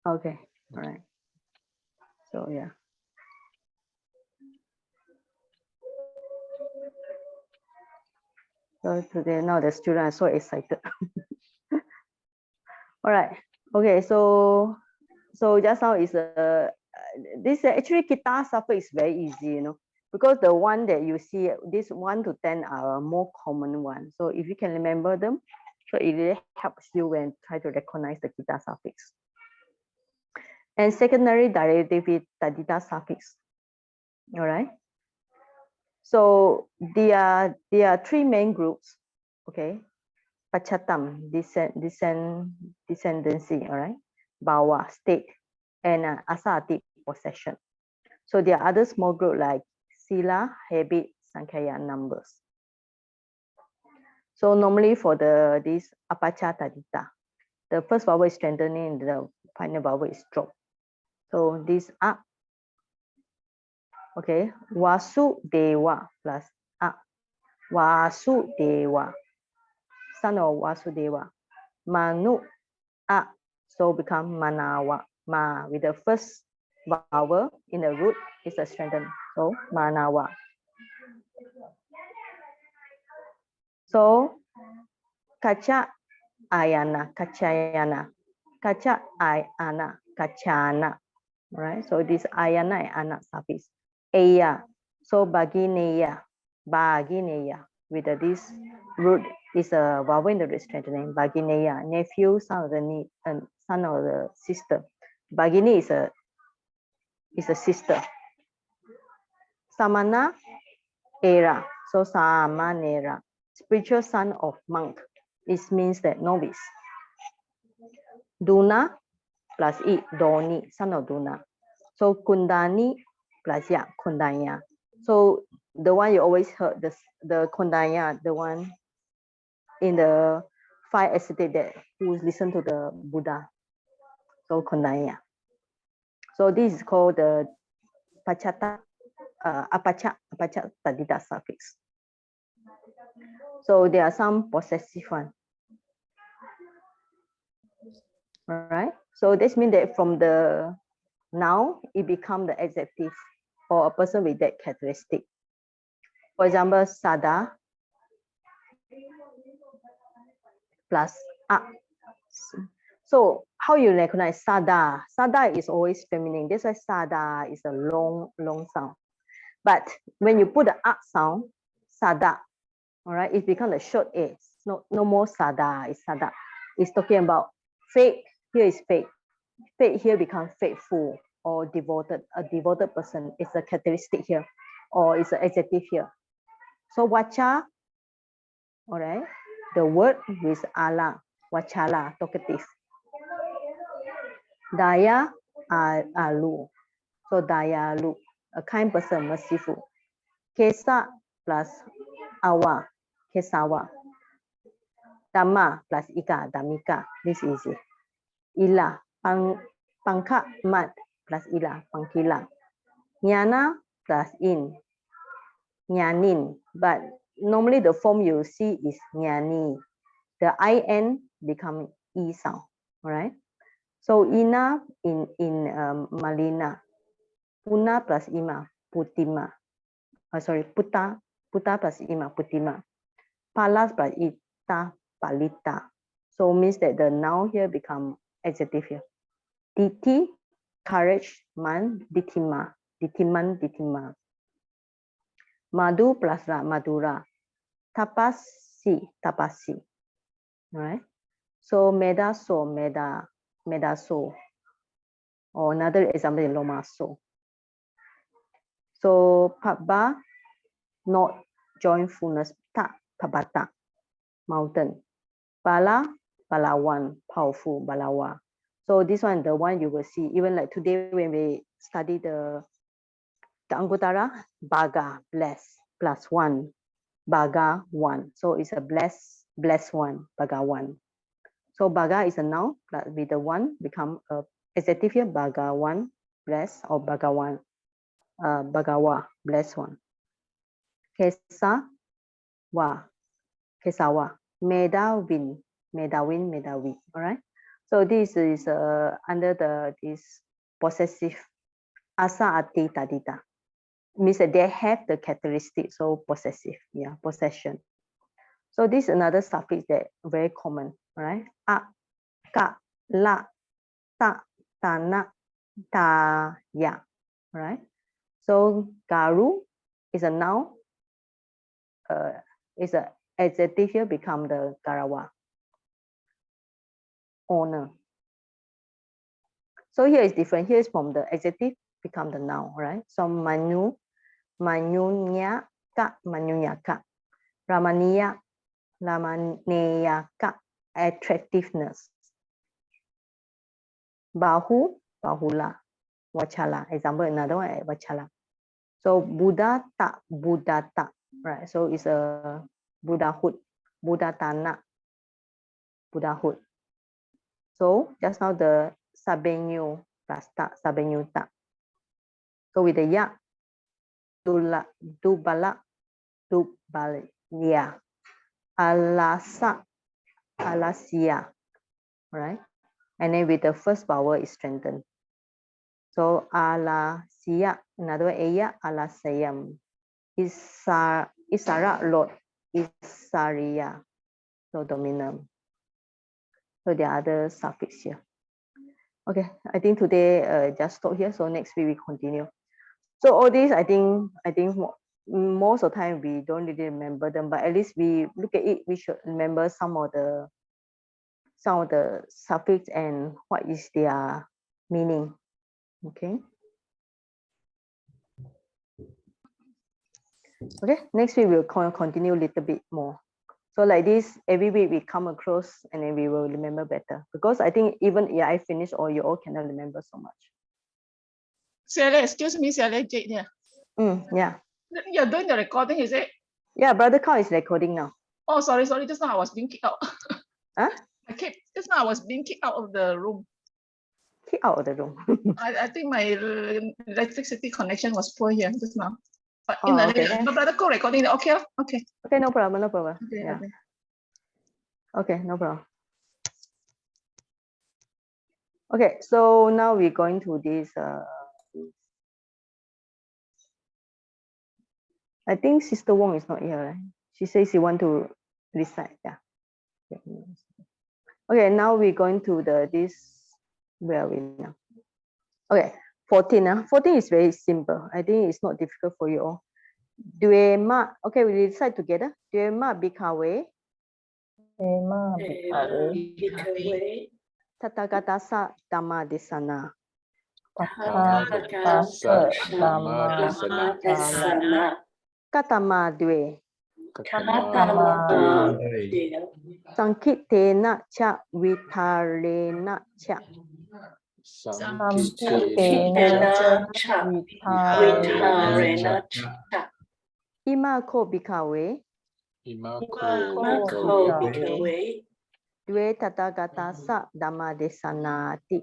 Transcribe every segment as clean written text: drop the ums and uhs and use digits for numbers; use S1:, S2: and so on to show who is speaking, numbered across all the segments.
S1: Okay, all right. So yeah. So today now the students are so excited. All right. Okay. So just now is this actually kita suffix is very easy, you know, because the one that you see this 1 to 10 are a more common one. So if you can remember them, so it really helps you when try to recognize the kita suffix. And secondary derivative is tadita suffix. All right. So there are three main groups. Okay. Pachatam, descendancy, all right, bawa, state, and asati, possession. So there are other small group like sila, habit, sankhya, numbers. So normally for this apacha tadita, the first vowel is strengthening, the final vowel is dropped. So this a, okay, Vasudeva plus a, Vasudeva, son of Vasudeva, Manu a, so become Manawa. Ma with the first vowel in the root is a strengthen. So Manawa. So kacha ayana, kachayana, kacha ayana, kachana. Right. So this ayana and ana suffix. Aya. So bagineya, bagineya. With this root is a vowel in the root strengthening. Bagineya, nephew, son of the sister. Bagini is a sister. Samana era. So samanera, spiritual son of monk. It means that novice. Duna plus I, Doni, son of Duna. So Kundani plus Ya, Kundanya. So the one you always heard, the Kundanya, the one in the 5 ascetic that who listen to the Buddha. So Kundanya. So this is called the Pachata, Apacha Tadita suffix. So there are some possessive one. All right. So this means that from the noun, it becomes the adjective or a person with that characteristic. For example, Sada plus a. So how you recognize Sada? Sada is always feminine. That's why Sada is a long sound. But when you put the a sound, Sada, all right, it becomes a short a. No more Sada, it's Sada. It's talking about faith. Here is faith. Faith here becomes faithful or devoted. A devoted person is a characteristic here, or it's an adjective here. So wacha, all right, the word with ala, wachala, talkative. Daya, alu. So dayalu, a kind person, merciful. Kesa plus awa, kesawa. Dhamma plus ika, dhammika. This is easy. Ila, pangka mat plus ila, pangkila. Jnana plus in, jnanin. But normally the form you see is jnani. The in become e sound. All right. So ina in malina. Puna plus ima, putima. Sorry, puta plus ima, putima. Palas plus ita, palita. So means that the noun here become adjective here. Diti, courage, man, ditima, ditiman, ditima. Madhu plus la, madura. Tapasi, tapasi. All right. So medaso, medaso. Or another example is lomaso. So paba, not joyfulness, ta, pabata, mountain. Bala, balawan, powerful, balawa. So this one, the one you will see, even like today when we study the Anguttara, Baga, bless, plus one, Baga, one. So it's a bless one, Baga one. So Baga is a noun, but with the one become a adjective here, Baga one, bless, or Bagawan, Bagawa, bless one. Kesa, wa, kesawa, medawin, medawi. All right. So this is under this possessive asa ati tadita. Means that they have the characteristic, so possessive, yeah, possession. So this is another suffix that very common, right? A, ka, la, ta, tana, ta, ya, right? So garu is a noun, is an adjective here become the garawa, owner. So here is different. Here is from the adjective become the noun, right? So manu, manunya ka, manunya ka, ramania, ramaneya ka, attractiveness. Bahu, bahula, wachala. Example, another one, wachala. So Buddha ta, Buddhata, right? So it's a Buddhahood, Buddhatana, Buddhahood. So just now the sabenyu plus ta, sabenyuta. So with the ya, dula, dubala, dubalia, alasa, alasia, right? And then with the first vowel is strengthened. So alasia, another way, eya, alasayam. Isara, Lord, isaria, so dominant. So the other suffix here. Okay, I think today just stop here. So next week we continue. So all these, I think most of the time we don't really remember them, but at least we look at it, we should remember some of the suffix and what is their meaning. Okay. Okay, next week we'll continue a little bit more. So like this, every week we come across and then we will remember better. Because I think even I finish or you all cannot remember so much.
S2: Sally, excuse me, Sally, Jade here.
S1: Yeah.
S2: You're doing the recording, is it?
S1: Yeah, Brother Carl is recording now.
S2: Oh, sorry. Just now I was being kicked out.
S1: Huh?
S2: Just now I was being kicked out of the room.
S1: Kicked out of the room.
S2: I think my electricity connection was poor here just now. But
S1: Oh, okay.
S2: Brother Carl recording, okay.
S1: Okay, no problem.
S2: Okay,
S1: yeah. Okay, no problem. Okay, so now we're going to this. I think Sister Wong is not here, right? She says she want to recite. Yeah. Okay, now we're going to this. Where are we now? Okay, 14. 14 is very simple. I think it's not difficult for you all. Duema. Okay, we recite together. Duema bikawe.
S3: Duema bikawe.
S1: Tathagata Dhamma Desana.
S3: Tathagata Dhamma Desana.
S1: Katama dwe.
S3: Katama dwe.
S1: Sankitena cha vitarena cha.
S3: Sankitena cha vitarena cha.
S1: Imako bikawe.
S3: Imako bikawe.
S1: Dwe Tathagata Dhamma Desanati.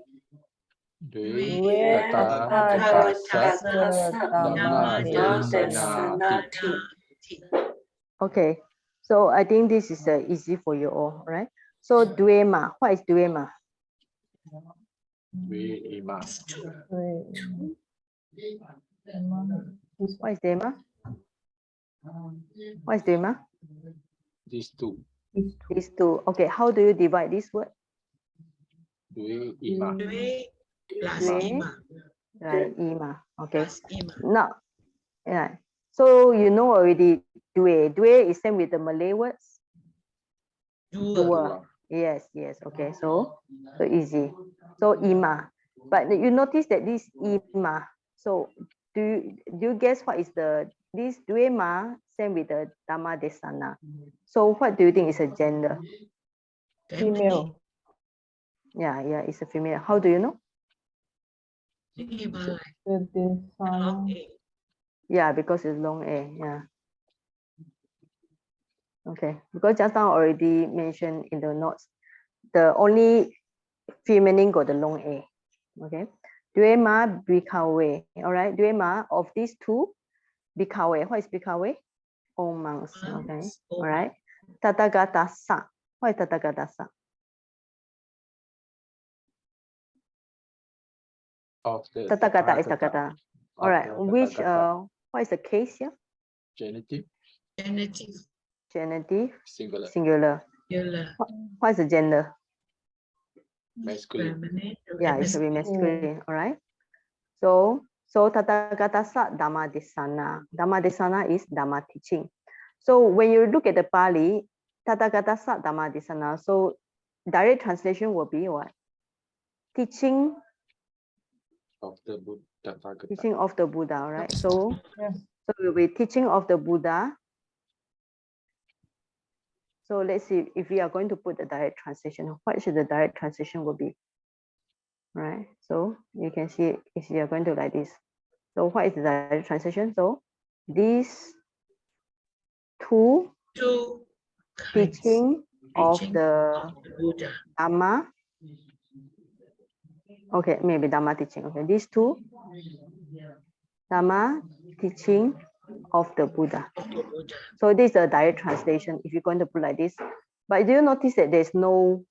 S3: Dwe Tathagata Dhamma Desanati.
S1: Okay, so I think this is easy for you all, right? So duema, what is duema? What is duema? What is duema?
S4: These two.
S1: These two. Okay, how do you divide this word?
S4: Dwe
S2: plus ima.
S1: Right, ima. Okay.
S2: Plus ima.
S1: Now, yeah. So you know already due. Due is same with the Malay words. Dua. Yes. Okay. So easy. So ima. But you notice that this ima. So do you guess what is this duema same with the Dhamma Desana? So what do you think is a gender?
S3: Female.
S1: Yeah, it's a female. How do you know? Yeah, because it's long A. Yeah. Okay, because just now already mentioned in the notes, the only feminine got the long A. Okay. Duema bikawe. All right. Duema of these two, bikawe. What is bikawe? All monks. Okay. All right. Tathagata sa. What is Tathagata sa?
S4: of the
S1: Tathagata is Tathagata. All right. Which
S4: Tathagata.
S1: what is the case here?
S4: Genitive,
S2: Genitive.
S1: Genitive,
S4: singular,
S1: singular.
S2: Singular.
S1: What is the gender?
S4: masculine,
S2: Feminine.
S1: Yeah, it should be masculine. All right. So Tathagata sa Dhamma Desana. Dhamma Desana is Dhamma teaching. So when you look at the Pali, Tathagata sa Dhamma Desana, so direct translation will be what? Teaching
S4: of the Buddha. Tathagata.
S1: teaching of the Buddha, right? So,
S3: Yeah.
S1: so it will be teaching of the Buddha. So let's see if we are going to put the direct translation, what should the direct translation will be, right? So you can see if you are going to like this. So what is the direct translation? So these two
S2: kinds
S1: teaching of
S2: teaching
S1: the
S2: Buddha.
S1: Dhamma. Okay, maybe Dhamma teaching. Okay, these two Dhamma teaching of the Buddha.
S2: Of the Buddha.
S1: So this is a direct translation if you're going to put like this. But do you notice that there's no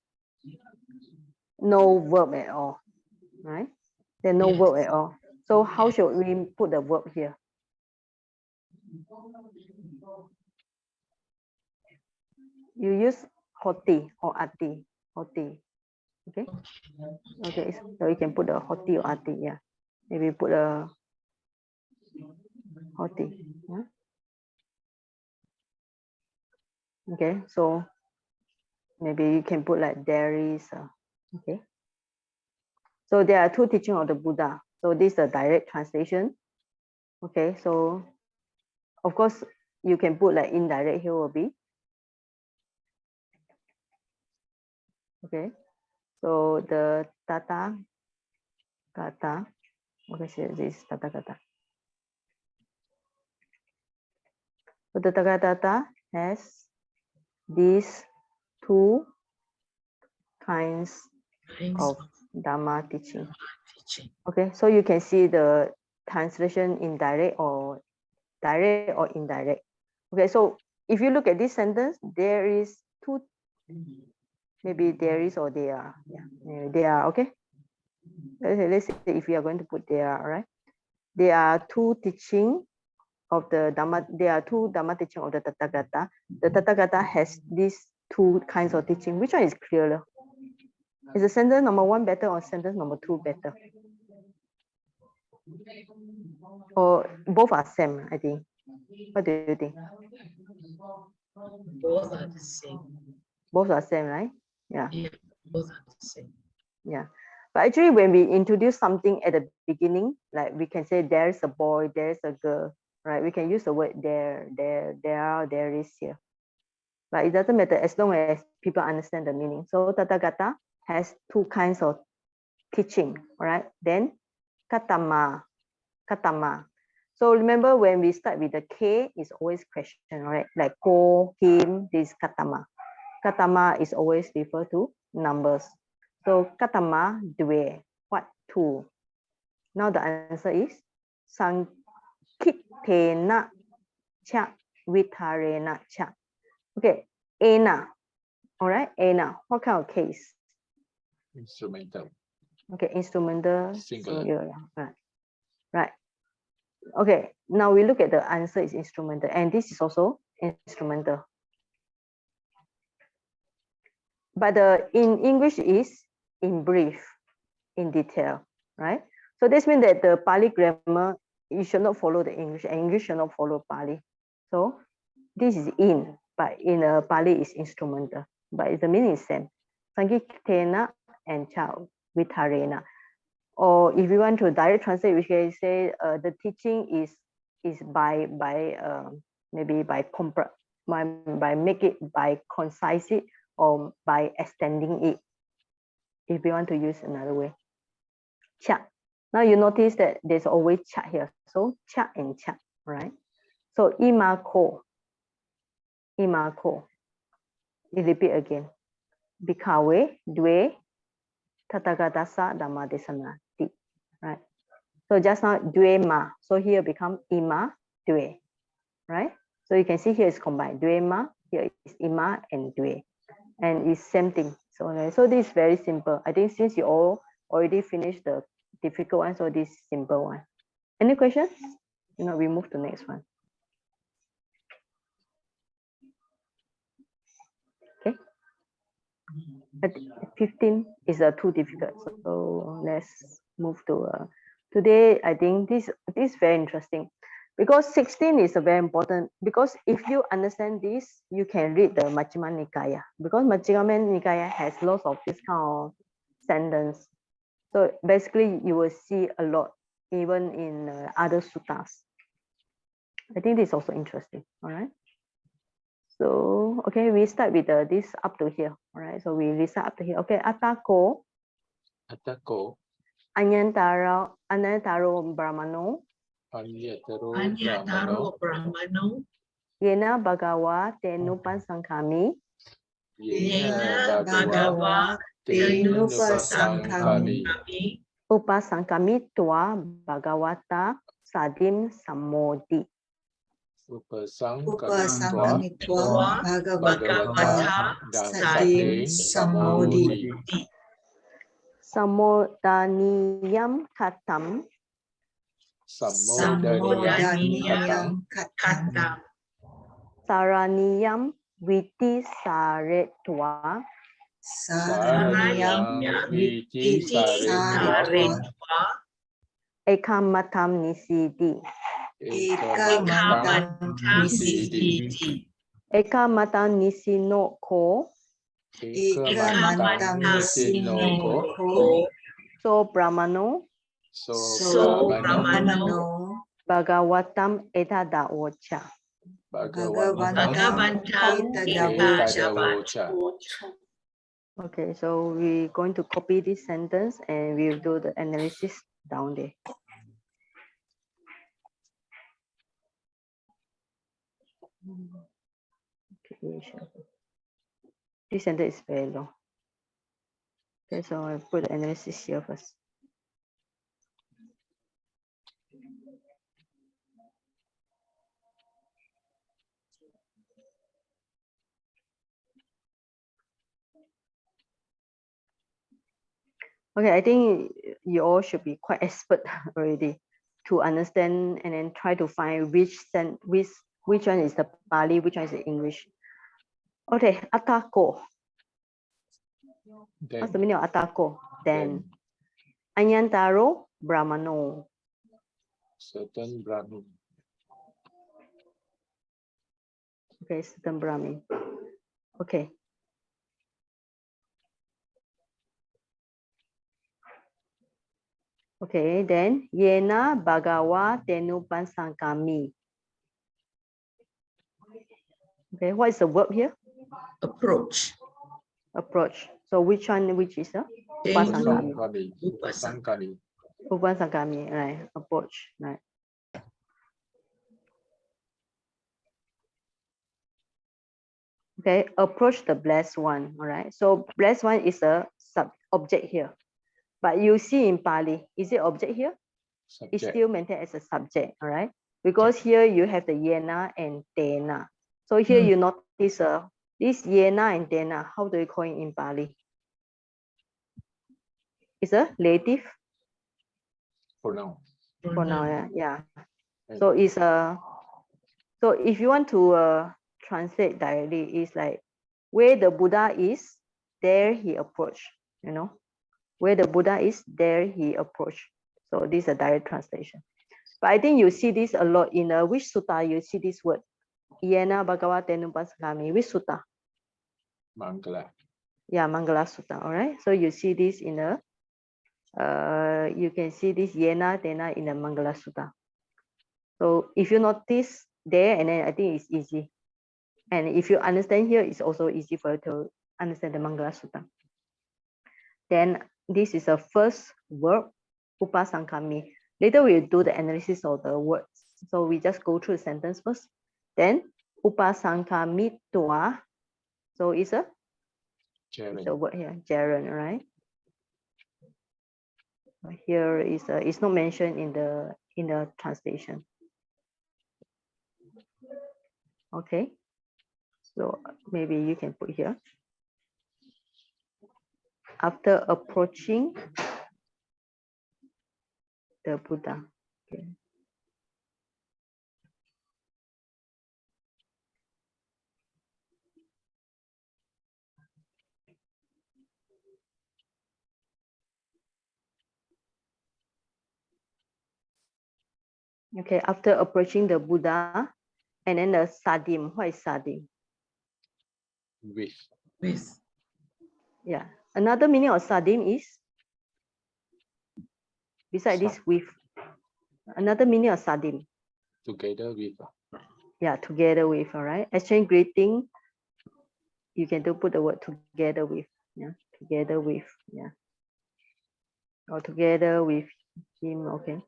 S1: verb at all, right? There's no
S2: Yes.
S1: verb at all. So how
S2: Yes.
S1: should we put the verb here? You use hoti or ati, hoti. Okay. Okay. So you can put the hoti or ati. Yeah. Maybe put a hoti. Yeah. Okay. So maybe you can put like there is. Okay. So there are two teachings of the Buddha. So this is a direct translation. Okay. So of course you can put like indirect here will be. Okay. So the Tathagata. Okay, so this is Tathagata. So the Tathagata has these two kinds of Dhamma teaching. Okay, so you can see the translation in direct or indirect. Okay, so if you look at this sentence, there is two, maybe there is or they are. Yeah, maybe they are. Okay. Let's say if we are going to put there, all right. There are two teaching of the Dhamma. There are two Dhamma teaching of the Tathagata. The Tathagata has these two kinds of teaching. Which one is clearer? Is the sentence number one better or sentence number two better? Or both are same, I think. What do you think?
S2: Both are the same.
S1: Both are same, right? Yeah.
S2: Yeah, both are the same.
S1: Yeah. But actually, when we introduce something at the beginning, like we can say there's a boy, there's a girl, right? We can use the word there is here. But it doesn't matter as long as people understand the meaning. So Tathagata has two kinds of teaching, right? Then Katama. So remember when we start with the K, it's always question, right? Like ko, him, this Katama. Katama is always refer to numbers. So Katama due, what? Two. Now the answer is Sankitena cha Vitarena cha. Okay, Ena. All right, Ena. What kind of case?
S4: Instrumental.
S1: Okay, instrumental.
S4: Singular.
S1: Right. Okay, now we look at the answer is instrumental, and this is also instrumental. But in English is in brief, in detail, right? So this means that the Pali grammar, you should not follow the English, and English should not follow Pali. So this is in, but in Pali is instrumental, but the meaning is same. Sankitena and cha Vitarena. Or if you want to direct translate, we can say the teaching is by maybe by make it, by concise it, or by extending it. If you want to use another way, cha. Now you notice that there's always cha here, so cha and cha, right? So imako. You repeat again. Bikawe due Tathagatasa Dhamma Desanati. Right. So just now due ma. So here become ima due. Right. So you can see here is combined. Due ma, here is ima and due. And it's same thing. So this is very simple. I think since you all already finished the difficult one, so this simple one. Any questions? You know, we move to the next one. Okay. But 15 is too difficult, so let's move to today. I think this is very interesting because 16 is a very important, because if you understand this, you can read the Majjhima Nikaya, because Majjhima Nikaya has lots of this kind of sentence. So basically you will see a lot even in other suttas. I think this is also interesting. All right. So, okay, we start with this up to here. All right. So we restart up to here. Okay. Atako.
S4: Atako.
S1: Anyantaro Brahmano.
S4: Anyataro Brahmano.
S1: Yena Bhagawa Tenupan Sankami.
S4: Yena Bhagawa Tenupasangkami.
S1: Upasankami Tua Bhagavata Sadim Samodi.
S3: Upasangkami Twa Bhagavata Sadim Samodi.
S1: Samodaniyam Katam.
S3: Samodaniyam Katam.
S1: Saraniyam Viti Saretwa.
S3: Saraniyam Viti Saretwa.
S1: Ekamatam Nisidi.
S3: Ekamatam Nisidi.
S1: Ekamatam Nisino Ko.
S3: Ekamatam Nisinoko.
S1: So Brahmano.
S3: So Brahmano.
S1: Bhagavatam Etadaocha.
S3: Bhagavantam Etadawocha.
S1: Okay, so we're going to copy this sentence and we'll do the analysis down there. Okay, sure. This sentence is very long. Okay, so I'll put the analysis here first. Okay, I think you all should be quite expert already to understand and then try to find which one is the Pali, which one is the English. Okay, atako. What's the meaning of atako? Then. Anyantaro Brahmano.
S4: Certain Brahmin.
S1: Okay, certain Brahmin. Okay. Okay, then Yena Bhagawa Tenupan Sankami. Okay, what is the verb here?
S2: Approach.
S1: Approach. So which one, which is Upasankami?
S4: Upasankami.
S1: Upasankami, right? Approach, right? Okay, approach the blessed one. All right. So blessed one is a object here, but you see in Pali, is it object here?
S4: Subject.
S1: It's still maintained as a subject. All right, because here you have the yena and tena. So here you notice this yena and tena. How do you call it in Pali? It's a relative
S4: Pronoun.
S1: pronoun. Yeah. So it's a. So if you want to translate directly, it's like where the Buddha is, there he approached. You know, where the Buddha is, there he approached. So this is a direct translation. But I think you see this a lot in which sutta you see this word. Yena Bhagava Tenupasankami. Which sutta?
S4: Mangala.
S1: Yeah, Mangala Sutta. All right. So you see this in a you can see this Yena Tena in the Mangala Sutta. So if you notice there, and then I think it's easy. And if you understand here, it's also easy for you to understand the Mangala Sutta. Then this is the first verb, Upasankami. Later we'll do the analysis of the words. So we just go through the sentence first. Then Upasankami Tua. So it's a word here, Jaren, right? Here is it's not mentioned in the translation. Okay. So maybe you can put here. After approaching the Buddha. Okay. Okay, after approaching the Buddha, and then the Sadim. What is Sadim?
S4: With.
S2: With.
S1: Yeah. Another meaning of Sadim is, beside this, with. Another meaning of Sadim.
S4: Together with.
S1: Yeah, together with, all right. Exchange greeting, you can do put the word together with. Yeah, together with, yeah. Or together with him, okay.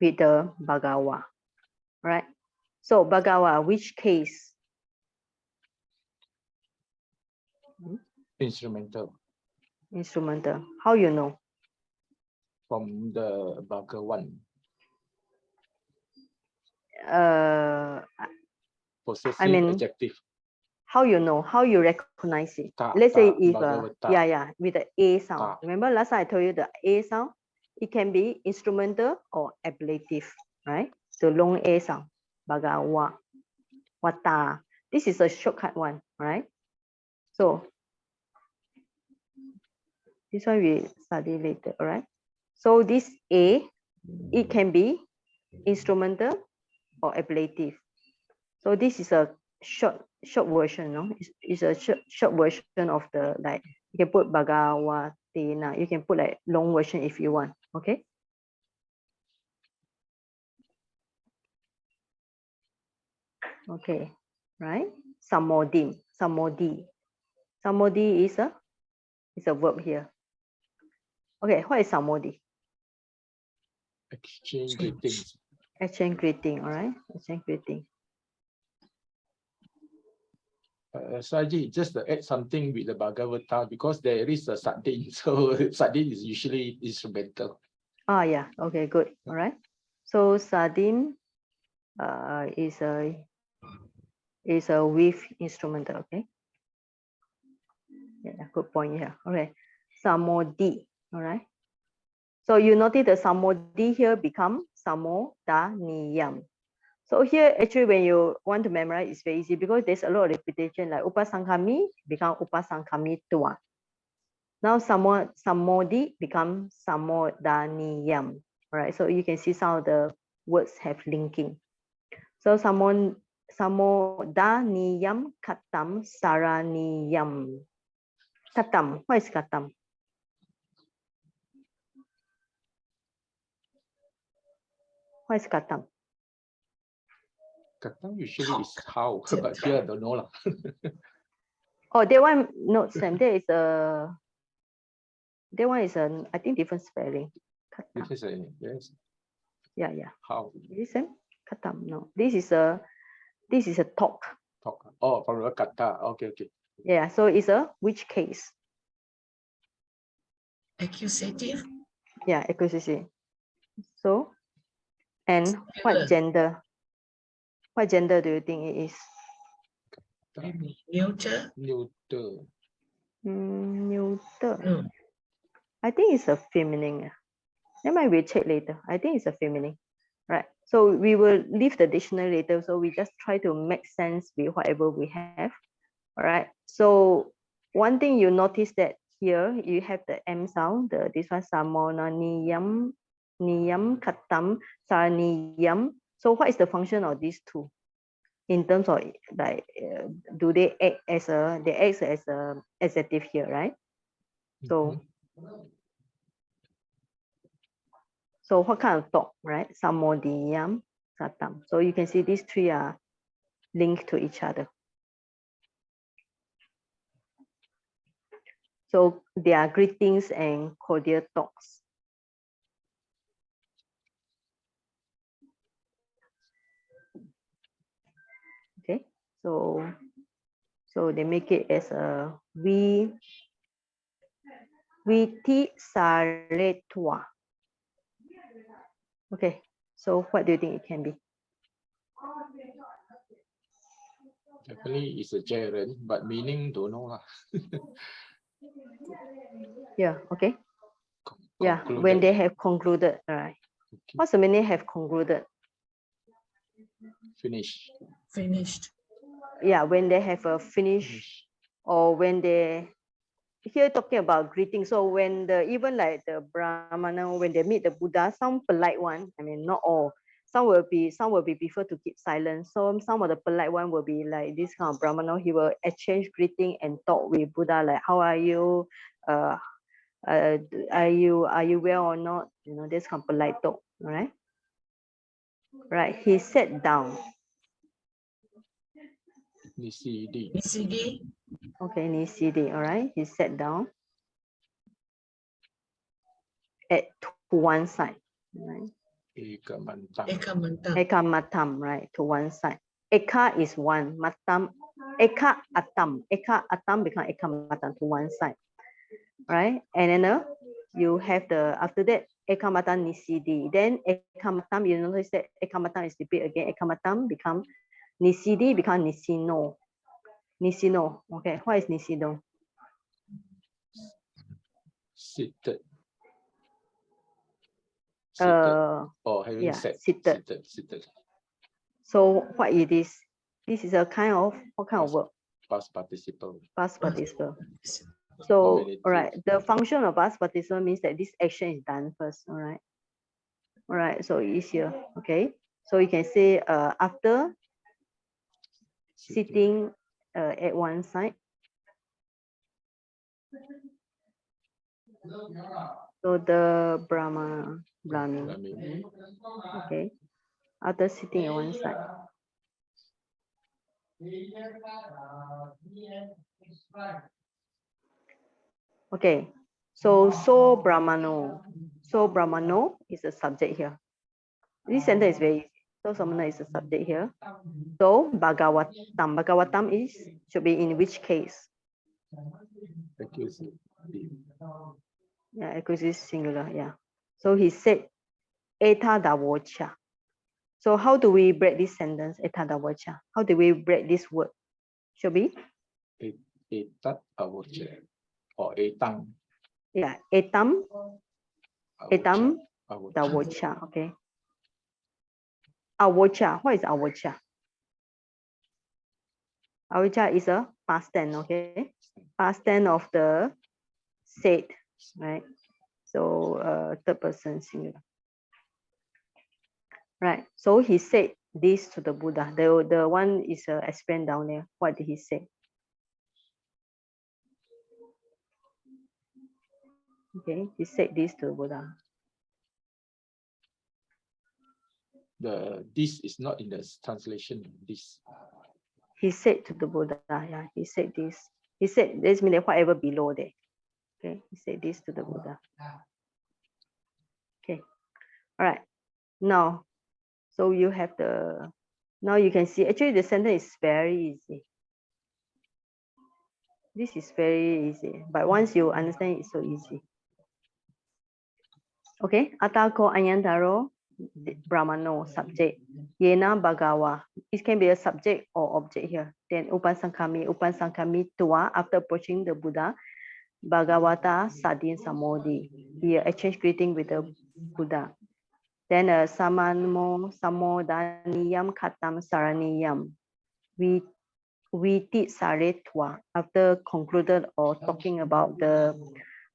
S1: With the Bhagawa, right? So Bhagawa, which case?
S4: Instrumental.
S1: Instrumental. How you know?
S4: From the Bhagawan. Possessive
S1: mean,
S4: adjective.
S1: how you know? How you recognize it?
S4: Ta,
S1: Let's say
S4: ta,
S1: if
S4: Bhagavata.
S1: yeah, with the A sound.
S4: Ta.
S1: Remember last time I told you the A sound, it can be instrumental or ablative, right? The long A sound. Bhagawa. Wata. This is a shortcut one, right? So this one we study later, all right? So this A, it can be instrumental or ablative. So this is a short version, no? It's a short version of the, like, you can put Bhagawatina. You can put like long version if you want, okay? Okay, right? Samodhi. Samodhi is a verb here. Okay, what is samodhi?
S4: Exchange greetings.
S1: Exchange greeting, all right? Exchange greeting.
S4: Saji, just to add something with the Bhagavata, because there is a Sadin, so Sadin is usually instrumental.
S1: Ah, yeah, okay, good, all right. So Sadim is a with instrumental, okay? Yeah, good point here. Okay, samodhi, all right. So you notice the samodhi here become samodaniyam. So here, actually, when you want to memorize, it's very easy because there's a lot of repetition, like upasankami become upasankami tua. Now samodhi become samodaniyam. All right, so you can see some of the words have linking. So samodaniyam katam saraniyam. Katam, what is katam? What is katam?
S4: Kata usually is how, but here I don't know lah.
S1: Oh, that one, no, Sam, that one is I think different spelling. Katam.
S4: This is yes.
S1: Yeah, yeah.
S4: How
S1: Is it Sam? Katam, no. This is a talk.
S4: talk? Oh, from the kata. Okay, okay.
S1: Yeah, so it's a which case?
S2: Accusative.
S1: Yeah, accusative. So, and what gender? What gender do you think it is?
S2: Neuter.
S4: Neuter.
S1: Neuter.
S2: No.
S1: I think it's a feminine. That might we check later. I think it's a feminine. Right. So we will leave the dictionary later. So we just try to make sense with whatever we have. All right. So one thing you notice that here you have the M sound, this one samonaniyam, niyam, katam, saraniyam. So what is the function of these two? In terms of like, do they act as a adjective here, right? So so what kind of talk, right? Samodiyam, katam. So you can see these three are linked to each other. So they are greetings and cordial talks. Okay, so they make it as a viti saretua. Okay, so what do you think it can be?
S4: Definitely it's a gerund, but meaning don't know lah.
S1: Yeah, okay. Yeah, when they have concluded, all right.
S4: Okay.
S1: What's the meaning have concluded?
S4: Finish.
S2: Finished.
S1: Yeah, when they have a finish,
S4: Finish.
S1: or when they here talking about greeting. So when the even like the Brahmana, when they meet the Buddha, some polite one, I mean not all, some will be prefer to keep silent. So some of the polite one will be like this kind of Brahmana, he will exchange greeting and talk with Buddha, like how are you? Are you well or not? You know, this kind of polite talk, all right? Right, he sat down.
S4: Nisidi.
S2: Nisidi.
S1: Okay, Nisidi, all right? He sat down at to one side, right?
S4: Ekamantang.
S2: Ekamantang.
S1: Eka matam, right, to one side. Eka is one, matam, eka atam. Eka atam become eka matam to one side, right? And then you have the, after that, eka matam nisidi. Then eka matam, you notice that eka matam is repeat again. Eka matam become nisidi, become nisino. Nisino, okay, what is nisino?
S4: Seated. Seated. Or having
S1: Yeah,
S4: sat.
S1: seated.
S4: Seated.
S1: So what it is? This is a kind of, what kind of work?
S4: Past participle.
S1: Past participle. So, all right, the function of past participle means that this action is done first, all right? All right, so it's here, okay? So you can say after sitting at one side. So the Brahmin, okay, after sitting at one side. Okay, so Brahmano is a subject here. This sentence is very easy. So Samana is a subject here. So Bhagavatam should be in which case?
S4: Accusative.
S1: Yeah, accusative singular, yeah. So he said eta davocha. So how do we break this sentence, eta davocha? How do we break this word? Should be?
S4: Etat avocha. Or etang.
S1: Yeah, etam
S4: Avocha.
S1: davocha, okay. Avocha, what is avocha? Avocha is a past tense, okay? Past tense of the said, right? So third person singular. Right. So he said this to the Buddha. The one is explained down there. What did he say? Okay, he said this to the Buddha.
S4: This is not in the translation. This.
S1: He said to the Buddha, yeah, he said this. He said this means whatever below there. Okay, he said this to the Buddha. Okay, all right. Now, so you have the, now you can see, actually the sentence is very easy. This is very easy, but once you understand, it's so easy. Okay, atako anyantaro brahmano subject. Yena bhagawa. It can be a subject or object here. Then upasankami tua, after approaching the Buddha, bhagavata sadin samodhi. He exchange greeting with the Buddha. Then samanmo samodaniyam khatam saraniyam. We did saretwa, after concluded or talking about the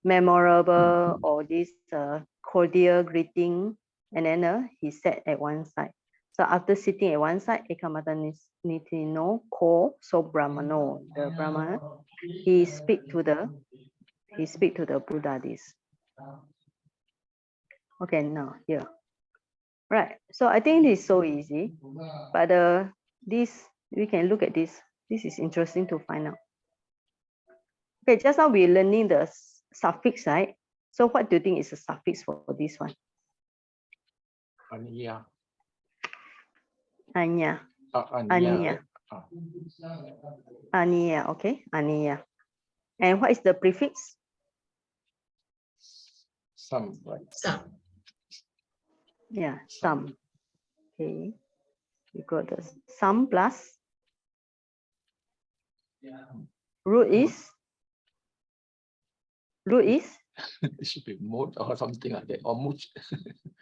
S1: memorable or this cordial greeting, and then he sat at one side. So after sitting at one side, ekamata nitino ko so brahmano, the Brahmana, he speak to the Buddha this. Okay, now here. Right. So I think this is so easy, but this we can look at this. This is interesting to find out. Okay, just now we're learning the suffix, right? So what do you think is a suffix for this one?
S4: Anya.
S1: Anya.
S4: Anya.
S1: Anya, okay, Anya. And what is the prefix?
S4: Some, right?
S2: Some.
S1: Yeah, some. Okay. You got the some plus. Root is
S4: It should be mood or something like that, or mood.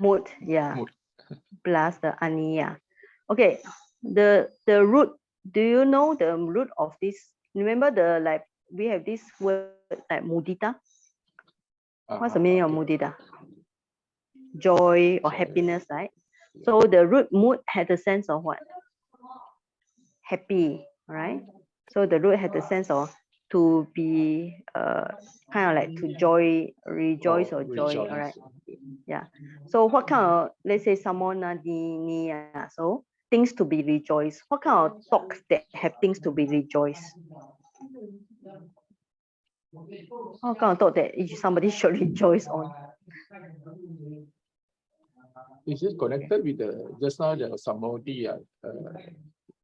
S1: Mood, yeah.
S4: Mood.
S1: Plus the aniya. Okay, the root, do you know the root of this? Remember the, like, we have this word like mudita. What's the meaning of mudita? Joy or happiness, right? So the root mood had the sense of what? Happy, right? So the root had the sense of to be kind of like to joy, rejoice or joy, all right? Yeah. So what kind of, let's say samona niya, so things to be rejoiced. What kind of talks that have things to be rejoiced? What kind of thought that somebody should rejoice on?
S4: Is it connected with the just now the samodi?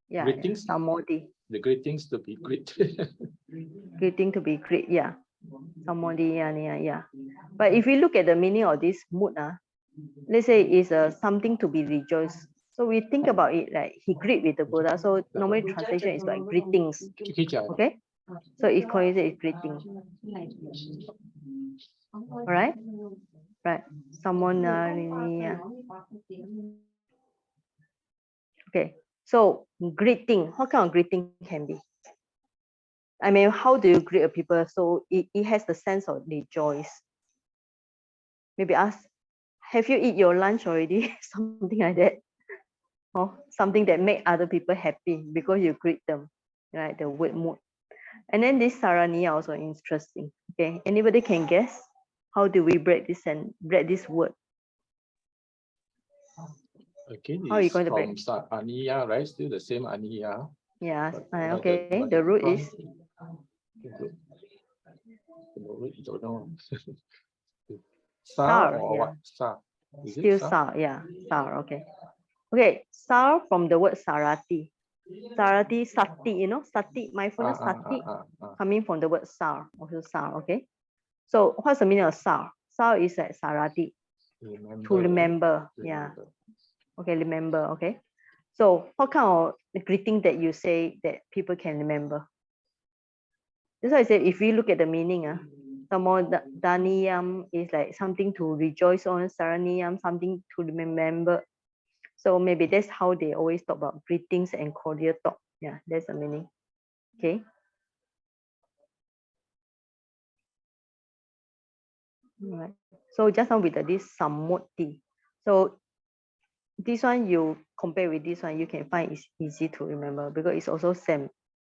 S1: Yeah,
S4: Greetings?
S1: samodi.
S4: The greetings to be great.
S1: Greeting to be great, yeah. Samodi, yeah. But if we look at the meaning of this mood, let's say it's something to be rejoiced. So we think about it like he greet with the Buddha. So normally translation is like greetings. Okay. So it's called greeting. All right. Right. Samonariya. Okay. So greeting. What kind of greeting can be? I mean, how do you greet a people? So it has the sense of rejoice. Maybe ask, have you eat your lunch already? Something like that. Or something that make other people happy because you greet them, right? The word mood. And then this saraniya also interesting. Okay, anybody can guess? How do we break this and break this word?
S4: Okay,
S1: How are you
S4: it's
S1: going to break?
S4: from aniya, right? Still the same aniya.
S1: Yeah,
S4: But
S1: okay. The root
S4: from-
S1: is
S4: don't know.
S1: Sar,
S4: or
S1: yeah.
S4: what? Sar. Is it
S1: Still
S4: sar?
S1: sar, yeah. Sar, okay. Okay, sar from the word sarati. Sarati, sati, you know, sati, mindfulness, sati, coming from the word sar, also sar, okay? So what's the meaning of sar? Sar is like sarati, to remember, yeah. Okay, remember, okay. So what kind of greeting that you say that people can remember? That's why I said if we look at the meaning, daniyam is like something to rejoice on, saraniyam, something to remember. So maybe that's how they always talk about greetings and cordial talk. Yeah, that's the meaning. Okay. All right. So just now with this samuti. So this one you compare with this one, you can find it's easy to remember because it's also same.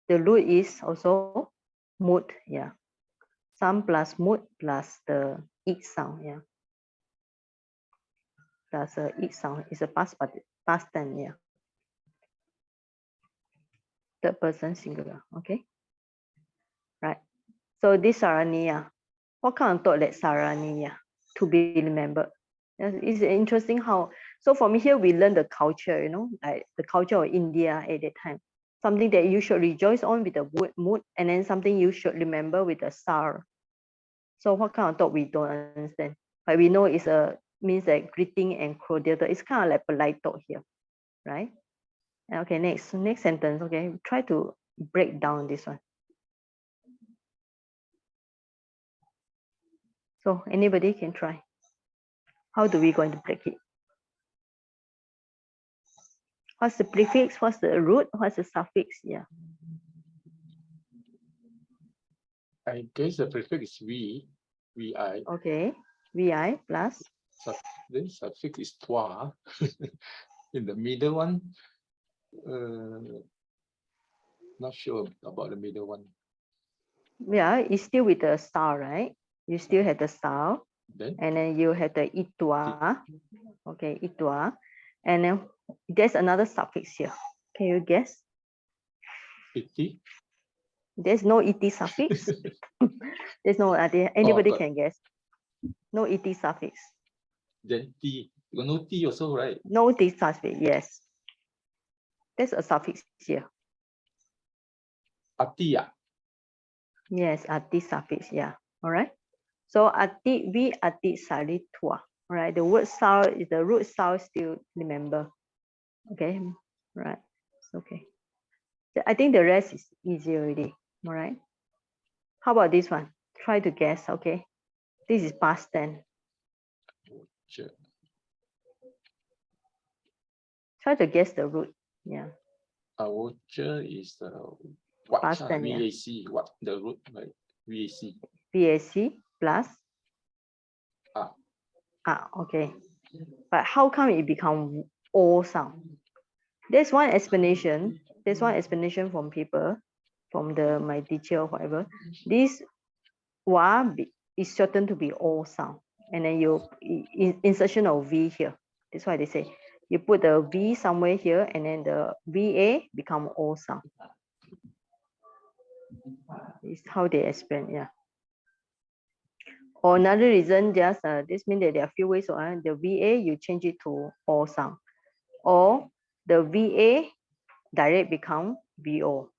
S1: The root is also mood, yeah. Sam plus mood plus the it sound, yeah. Plus it sound is a past tense, yeah. Third person singular, okay. Right. So this saraniya, what kind of thought that saraniya to be remembered? It's interesting how. So for me here we learn the culture, you know, like the culture of India at that time. Something that you should rejoice on with the word mood, and then something you should remember with the sar. So what kind of thought we don't understand, but we know it's a means like greeting and cordial. It's kind of like polite thought here, right? Okay, next sentence. Okay, try to break down this one. So anybody can try. How do we going to break it? What's the prefix? What's the root? What's the suffix? Yeah.
S4: I guess the prefix is vi.
S1: Okay. Vi plus.
S4: Then suffix is twa. In the middle one, not sure about the middle one.
S1: Yeah, it's still with the star, right? You still have the star.
S4: Then
S1: And then you have the itwa. Okay, itwa. And then there's another suffix here. Can you guess?
S4: iti.
S1: There's no et suffix. There's no idea. Anybody
S4: got-
S1: can guess. No et suffix.
S4: Then t. You got no t also, right?
S1: No t suffix. Yes. There's a suffix here.
S4: Atiya.
S1: Yes, ati suffix. Yeah. All right. So ati vi ati sari tua. All right. The word sound is the root sound still remember. Okay. Right. It's okay. I think the rest is easy already. All right. How about this one? Try to guess. Okay. This is past tense.
S4: Sure.
S1: Try to guess the root. Yeah.
S4: Voucher is what?
S1: Past tense, yeah.
S4: VAC. What the root? Right? VAC.
S1: VAC plus okay. But how come it become O sound? There's one explanation. There's one explanation from people, from my teacher or whatever. This wa is certain to be O sound, and then you insertion of V here. That's why they say you put the V somewhere here, and then the VA become O sound. This is how they explain, yeah. Or another reason, just this means that there are a few ways. The VA you change it to O sound, or the VA direct become VO.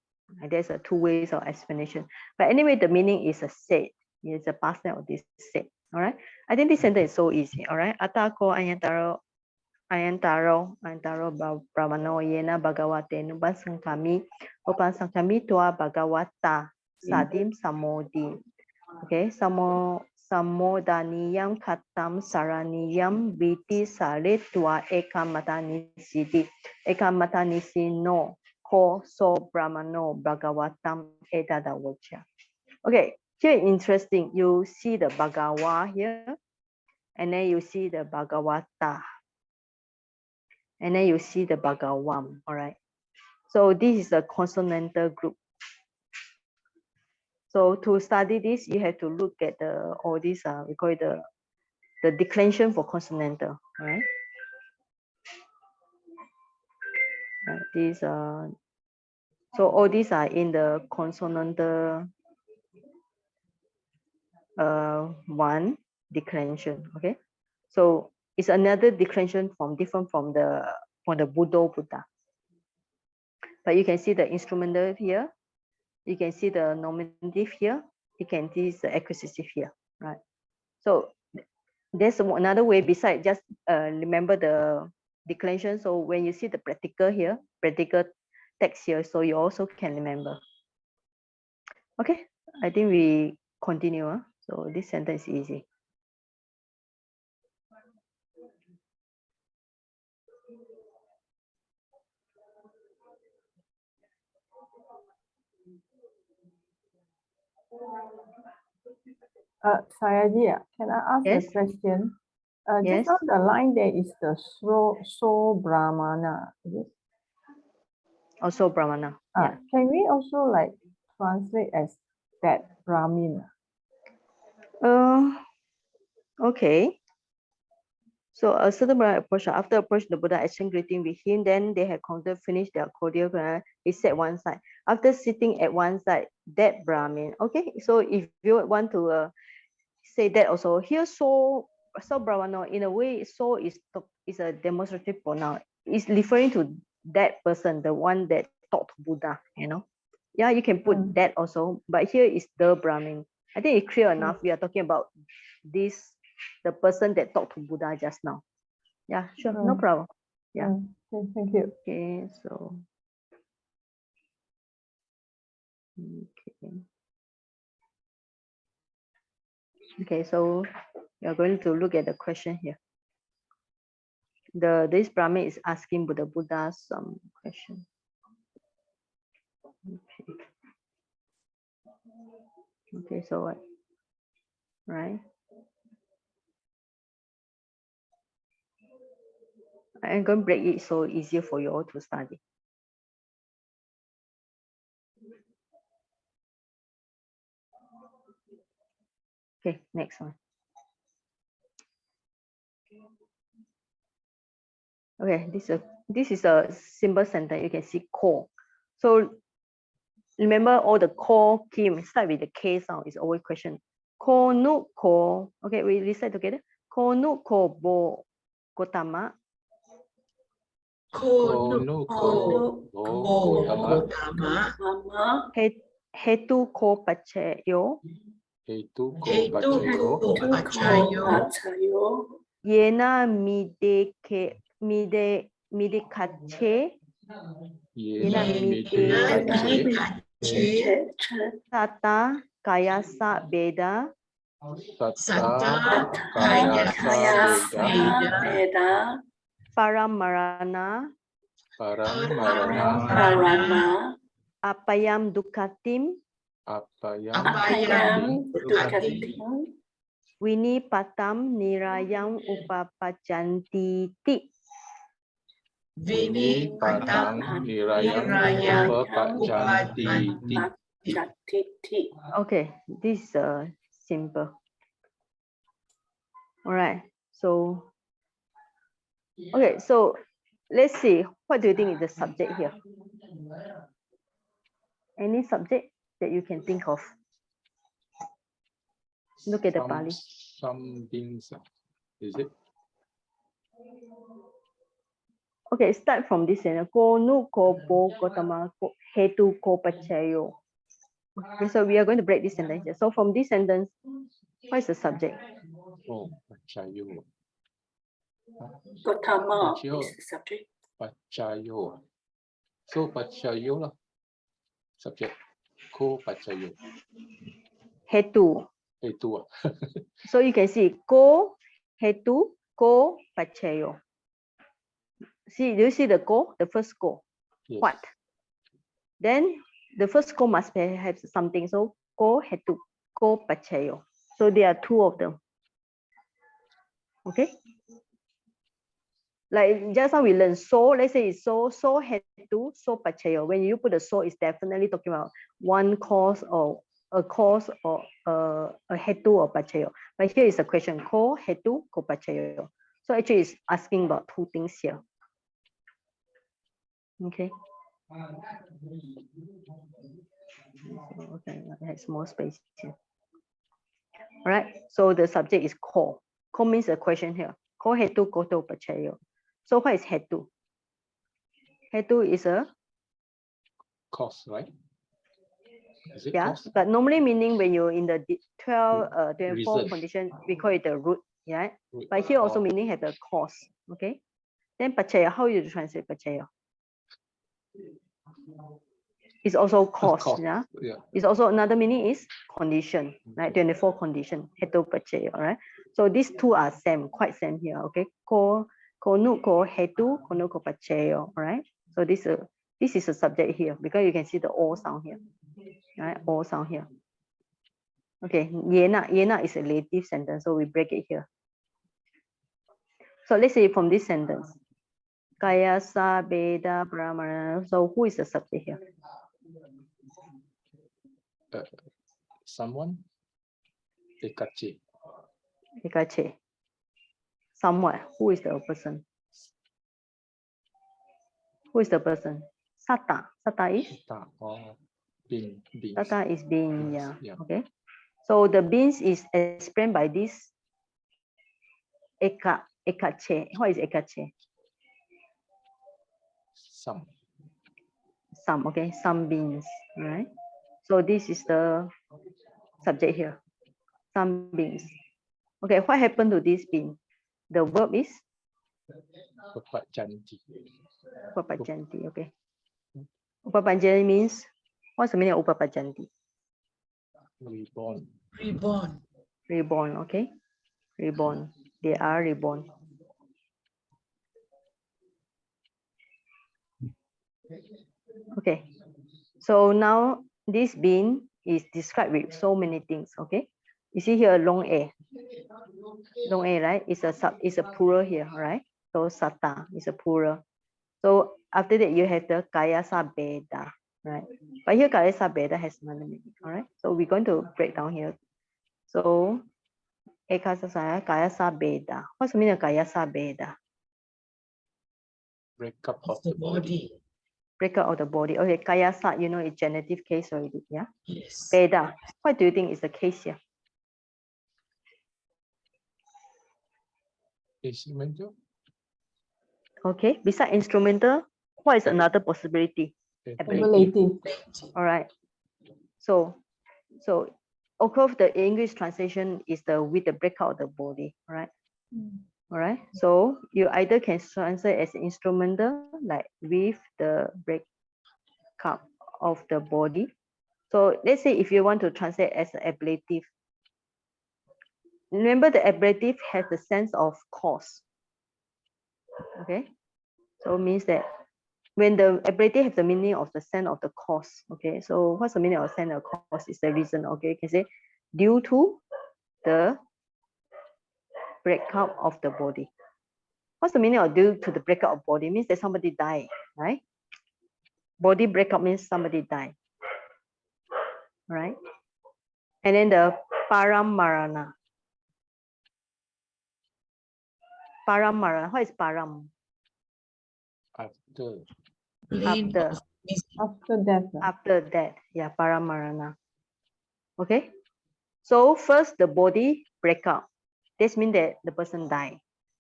S1: And there's two ways of explanation. But anyway, the meaning is a set. It's a past tense of this set. All right. I think this sentence is so easy. All right. Atako ayantaro brahmano yena bhagavate upasankami tua bhagavata sadim samodi. Okay. Samodaniyam katam saraniyam viti sare tua ekamatanisi ekamatanisi ko so brahmano bhagavatam etadavocha. Okay, here interesting. You see the bhagava here, and then you see the bhagavata, and then you see the bhagavam. All right. So this is a consonantal group. So to study this, you have to look at all these. We call it the declension for consonantal. All right. These so all these are in the consonantal one declension. Okay, so it's another declension different from the Buddha. But you can see the instrumental here, you can see the nominative here, you can see the accusative here, right? So there's another way besides just remember the declension. So when you see the practical here, practical text here, so you also can remember. Okay, I think we continue. So this sentence is easy.
S5: Sayaji, can I ask
S1: Yes.
S5: a question?
S1: Yes.
S5: Just on the line there is the so brahmana. Is it?
S1: Also brahmana. Yeah.
S5: Can we also like translate as that Brahmin?
S1: Okay. So a certain Brahmin approach, after approach the Buddha, exchange greeting with him, then they had finished their cordial. He sat one side. After sitting at one side, that Brahmin. Okay. So if you want to say that also here, so Brahmana, in a way, so is a demonstrative pronoun. It's referring to that person, the one that talked to Buddha. Yeah, you can put that also, but here is the Brahmin. I think it's clear enough. We are talking about this, the person that talked to Buddha just now. Yeah, sure, no problem. Yeah.
S5: Okay, thank you.
S1: Okay, so. Okay. Okay, so we are going to look at the question here. This Brahmin is asking the Buddha some question. Okay. Okay, so what? Right. I'm going to break it so easier for you all to study. Okay, next one. Okay, this is a simple sentence. You can see ko. So remember all the ko kim start with the K sound is always question. Ko nu ko. Okay, we recite together. Ko nu ko bo gotama.
S3: Ko nu ko gotama.
S1: Hetu ko pacheyo.
S3: Hetu ko pachayo.
S1: Yena midekache. Yena midekache. Tata kayasa beda.
S3: Satta Kaya Sa Veda
S5: Veda
S1: Paramarana
S3: Paramarana
S5: Parana
S1: Apayam Dukatim
S3: Apayam
S5: Apayam
S3: Dukatim
S5: Dukatim
S1: Winipatam Nirayam Upapajanti Ti.
S3: Vini Patang Nirayam Upapajanti
S5: Jatiti.
S1: Okay, this is simple. All right, so okay, so let's see, what do you think is the subject here? Any subject that you can think of? Look at the Pali.
S4: Some things, is it?
S1: Okay, start from this sentence. Ko nu ko po ko tama ko hetu ko pachayo. Okay, so we are going to break this sentence. So from this sentence, what is the subject?
S4: Oh, Pachayo.
S5: Gautama
S4: Pachayo.
S5: is the subject.
S4: Pachayo. So Pachayo lah. Subject. Ko Pachayo.
S1: Hetu.
S4: Itu.
S1: So you can see ko hetu ko pachayo. See, do you see the ko? The first ko.
S4: Yes.
S1: What? Then the first ko must have something. So ko hetu ko pachayo. So there are two of them. Okay. Like just now we learned so, let's say it's so hetu, so pachayo. When you put a so, it's definitely talking about one cause or a cause or a hetu or pachayo. But here is a question, ko hetu, ko pachayo. So actually it's asking about two things here. Okay. Okay, it has more space here. All right, so the subject is ko. Ko means a question here. Ko hetu, ko to pachayo. So what is hetu? Hetu is a
S4: Cause, right? Is it
S1: yeah,
S4: cause?
S1: but normally meaning when you're in the 24
S4: Reason.
S1: condition, we call it the root, yeah.
S4: Root.
S1: But here also
S4: Oh.
S1: meaning have the cause, okay. Then pachaya, how you translate pachaya? It's also cause,
S4: Cause,
S1: yeah.
S4: yeah.
S1: It's also another meaning is condition, right? 24 condition, hetu pachaya, all right. So these two are same, quite same here, okay. Ko nu ko hetu, ko nu ko pachaya, all right. So this is a subject here because you can see the O sound here, right? O sound here. Okay, yena is a relative sentence, so we break it here. So let's say from this sentence, kaya sa beda brahmana. So who is the subject here?
S4: Someone? Ekache.
S1: Ekache. Someone. Who is the person? Who is the person? Sata. Sata is?
S4: Being.
S1: Sata is being, yeah.
S4: Yeah.
S1: Okay. So the beings is explained by this ekache. What is ekache?
S4: Some.
S1: Some, okay. Some beings, right? So this is the subject here. Some beings. Okay, what happened to this being? The verb is
S4: Upajanti.
S1: upapajanti, okay. Upapajanti means, what's the meaning of upapajanti?
S4: Reborn.
S2: Reborn.
S1: Reborn, okay. Reborn. They are reborn. Okay. So now this being is described with so many things, okay. You see here long A. Long A, right? It's a plural here, right? So sata is a plural. So after that you have the kaya sa beda, right? But here kaya sa beda has another meaning, all right? So we're going to break down here. So kaya sa beda. What's the meaning of kaya sa beda?
S4: Breakup
S2: Of the body.
S1: Breakup of the body. Okay, kaya sa, you know, it's genitive case already, yeah?
S2: Yes.
S1: Beda. What do you think is the case here?
S4: Instrumental.
S1: Okay, beside instrumental, what is another possibility?
S5: Ablative.
S1: All right. So of course the English translation is the with the breakout of the body, right? All right. So you either can translate as instrumental, like with the breakup of the body. So let's say if you want to translate as ablative, remember the ablative has the sense of cause. Okay, so it means that when the ablative have the meaning of the sense of the cause. Okay, so what's the meaning of sense of cause? Is the reason. Okay, you can say due to the breakup of the body. What's the meaning of due to the breakup of body? It means that somebody died, right? Body breakup means somebody died, right? And then the paramarana. Paramarana. What is param?
S4: After.
S5: After death.
S1: After that, yeah, paramarana. Okay, so first the body break up. This means that the person died.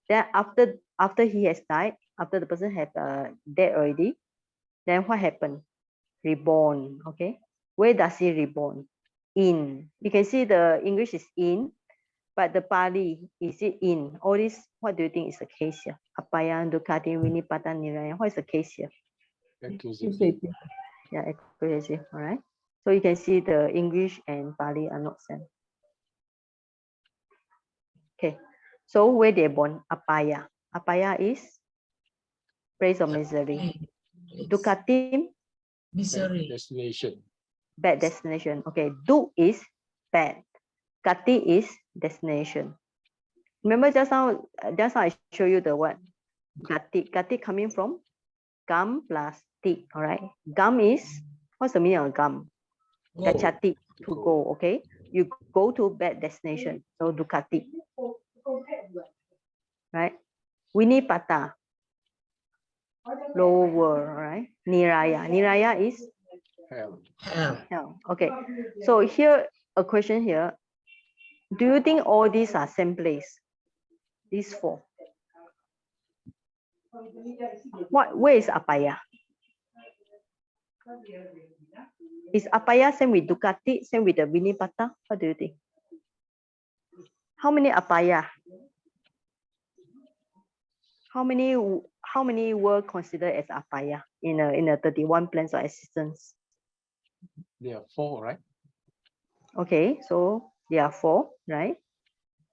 S1: Then after he has died, after the person have dead already, then what happened? Reborn. Okay, where does he reborn? In. You can see the English is in, but the Pali is it in? All this, what do you think is the case here? Apaya, Dukati, Dukanipata, Niraya. What is the case here?
S5: Accusative.
S1: Yeah, accusative. All right. So you can see the English and Pali are not same. Okay. So where they born? Apaya. Apaya is place of misery. Dukatim,
S2: Misery.
S4: Destination.
S1: bad destination. Okay. Du is bad. Kati is destination. Remember just now I show you the what? Kati. Kati coming from gam plus ti. All right. Gam is, what's the meaning of gam? Gachati, to go. Okay. You go to bad destination. So Dukati. Right. Winipata. Lower, right? Niraya. Niraya is
S4: Hell.
S1: hell. Okay. So here, a question here. Do you think all these are same place? These four. Where is Apaya? Is Apaya same with Dukati, same with the Vinipata? What do you think? How many Apaya? How many were considered as Apaya in a 31 plans of existence?
S4: There are 4, right?
S1: Okay, so there are 4, right?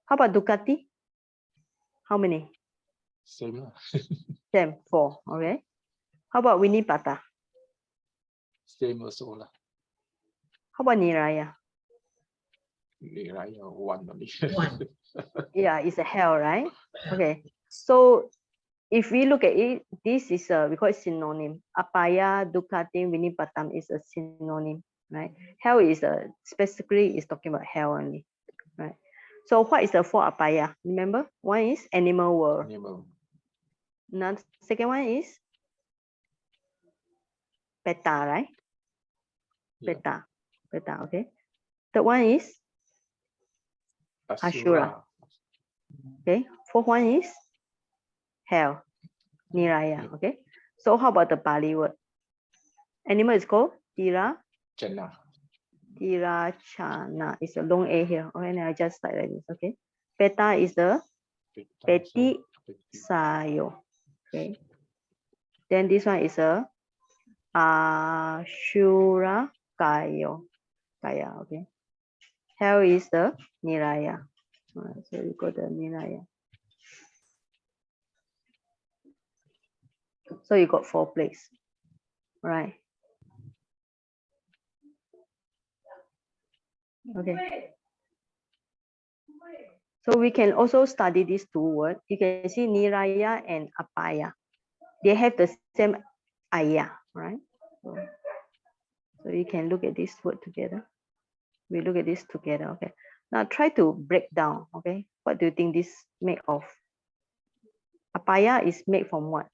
S1: How about Ducati? How many?
S4: Same lah.
S1: Same, 4. Okay. How about Winipata?
S4: Same also lah.
S1: How about Niraya?
S4: Niraya 1 only.
S1: Yeah, it's a hell, right? Okay. So if we look at it, this is we call it synonym. Apaya, Dukkati, Vinipatam is a synonym, right? Hell is specifically is talking about hell only, right? So what is the 4 apaya? Remember, one is animal world.
S4: Animal.
S1: Now, second one is peta, right?
S4: Yeah.
S1: Peta, okay. Third one is Ashura. Okay. Fourth one is hell, Niraya. Okay. So how about the Pali word? Animal is called Tira.
S4: Chana.
S1: Tirachana. It's a long A here. Okay, and I just like this. Okay. Peta is the Peti Sayo. Okay. Then this one is a Ashura Kayo. Kaya. Okay. Hell is the Niraya. Alright, so you got the Niraya. So you got 4 places. Right. Okay. So we can also study these 2 words. You can see Niraya and Apaya. They have the same ayah, right? So you can look at this word together. We look at this together. Okay. Now try to break down. Okay. What do you think this made of? Apaya is made from what?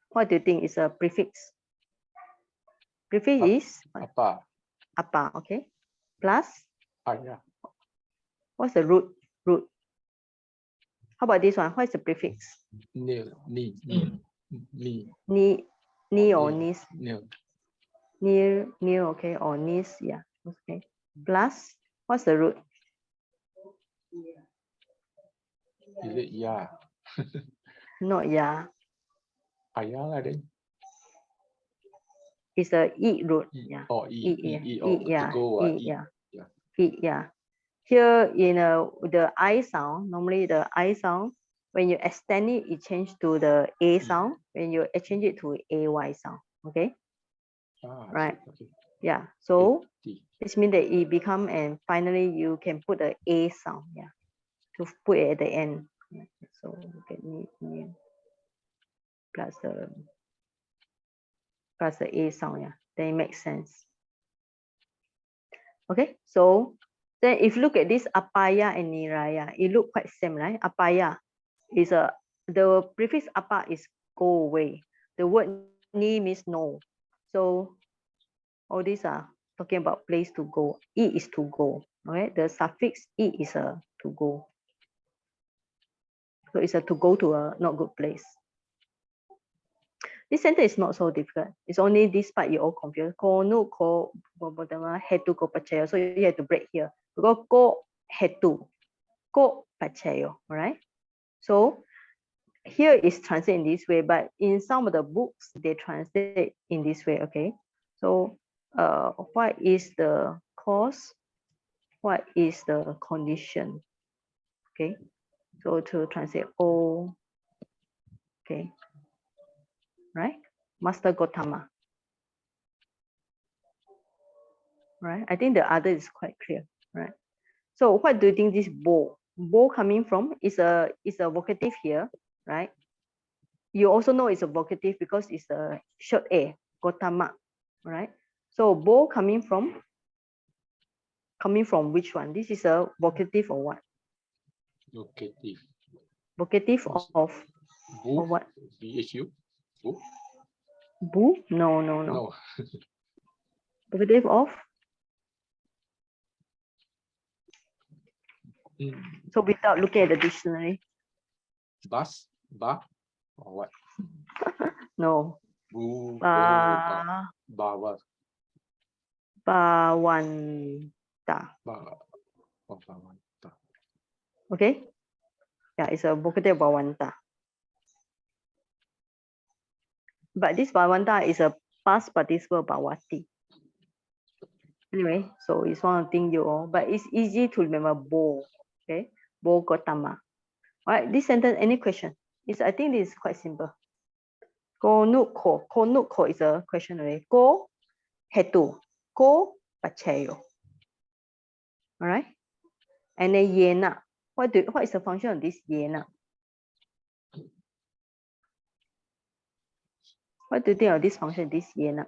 S1: What do you think is a prefix? Prefix is
S4: Apa?
S1: apa. Okay. Plus.
S4: Aya.
S1: What's the root? Root. How about this one? What is the prefix?
S4: Ni.
S1: Ni or nis?
S4: Nil.
S1: Near, okay, or nis, yeah. Okay. Plus, what's the root?
S4: Is it ya?
S1: Not ya.
S4: Aya lah then.
S1: It's a eat root. Yeah.
S4: Or
S1: Eat,
S4: eat.
S1: yeah.
S4: Or
S1: Eat, yeah.
S4: to go.
S1: Eat, yeah. Eat, yeah. here in the I sound, normally the I sound, when you extend it, it changes to the A sound. When you exchange it to AY sound, okay? Right.
S4: Okay.
S1: Yeah. So
S4: T.
S1: this means that it become, and finally you can put the A sound, yeah, to put it at the end. Yeah. So you get plus the A sound, yeah. Then it makes sense. Okay, so then if you look at this apaya and niraya, it look quite same, right? Apaya is the prefix apa is go away. The word ni means no. So all these are talking about place to go. I is to go. Okay, the suffix I is a to go. So it's a to go to a not good place. This sentence is not so difficult. It's only this part you all confused. Ko no ko had to go pachayo. So you have to break here. Because ko had to go pachayo. All right. So here is translated in this way, but in some of the books they translate in this way. Okay. So what is the cause? What is the condition? Okay. So to translate O. Okay. Right. Master Gotama. Right. I think the other is quite clear. Right. So what do you think this bo? Bo coming from is a vocative here, right? You also know it's a vocative because it's a short A, Gotama, right? So bo coming from which one? This is a vocative or what?
S4: Vocative.
S1: Vocative of
S4: Boo.
S1: what?
S4: BHU. Boo.
S1: Boo? No.
S4: No.
S1: Vocative of? So without looking at the dictionary.
S4: Bus. Ba. Or what?
S1: No.
S4: Boo.
S1: Ba.
S4: Bawa.
S1: Bawanta.
S4: Bawanta.
S1: Okay? Yeah, it's a vocative bawanta. But this bawanta is a past participle bawati. Anyway, so it's one of the things you all, but it's easy to remember bo. Okay? Bo Gotama. All right, this sentence, any question? I think this is quite simple. Ko nuko. Ko nuko is a question already. Ko hetu. Ko pacheyo. All right? And then yena. What is the function of this yena? What do you think of this function, this yena?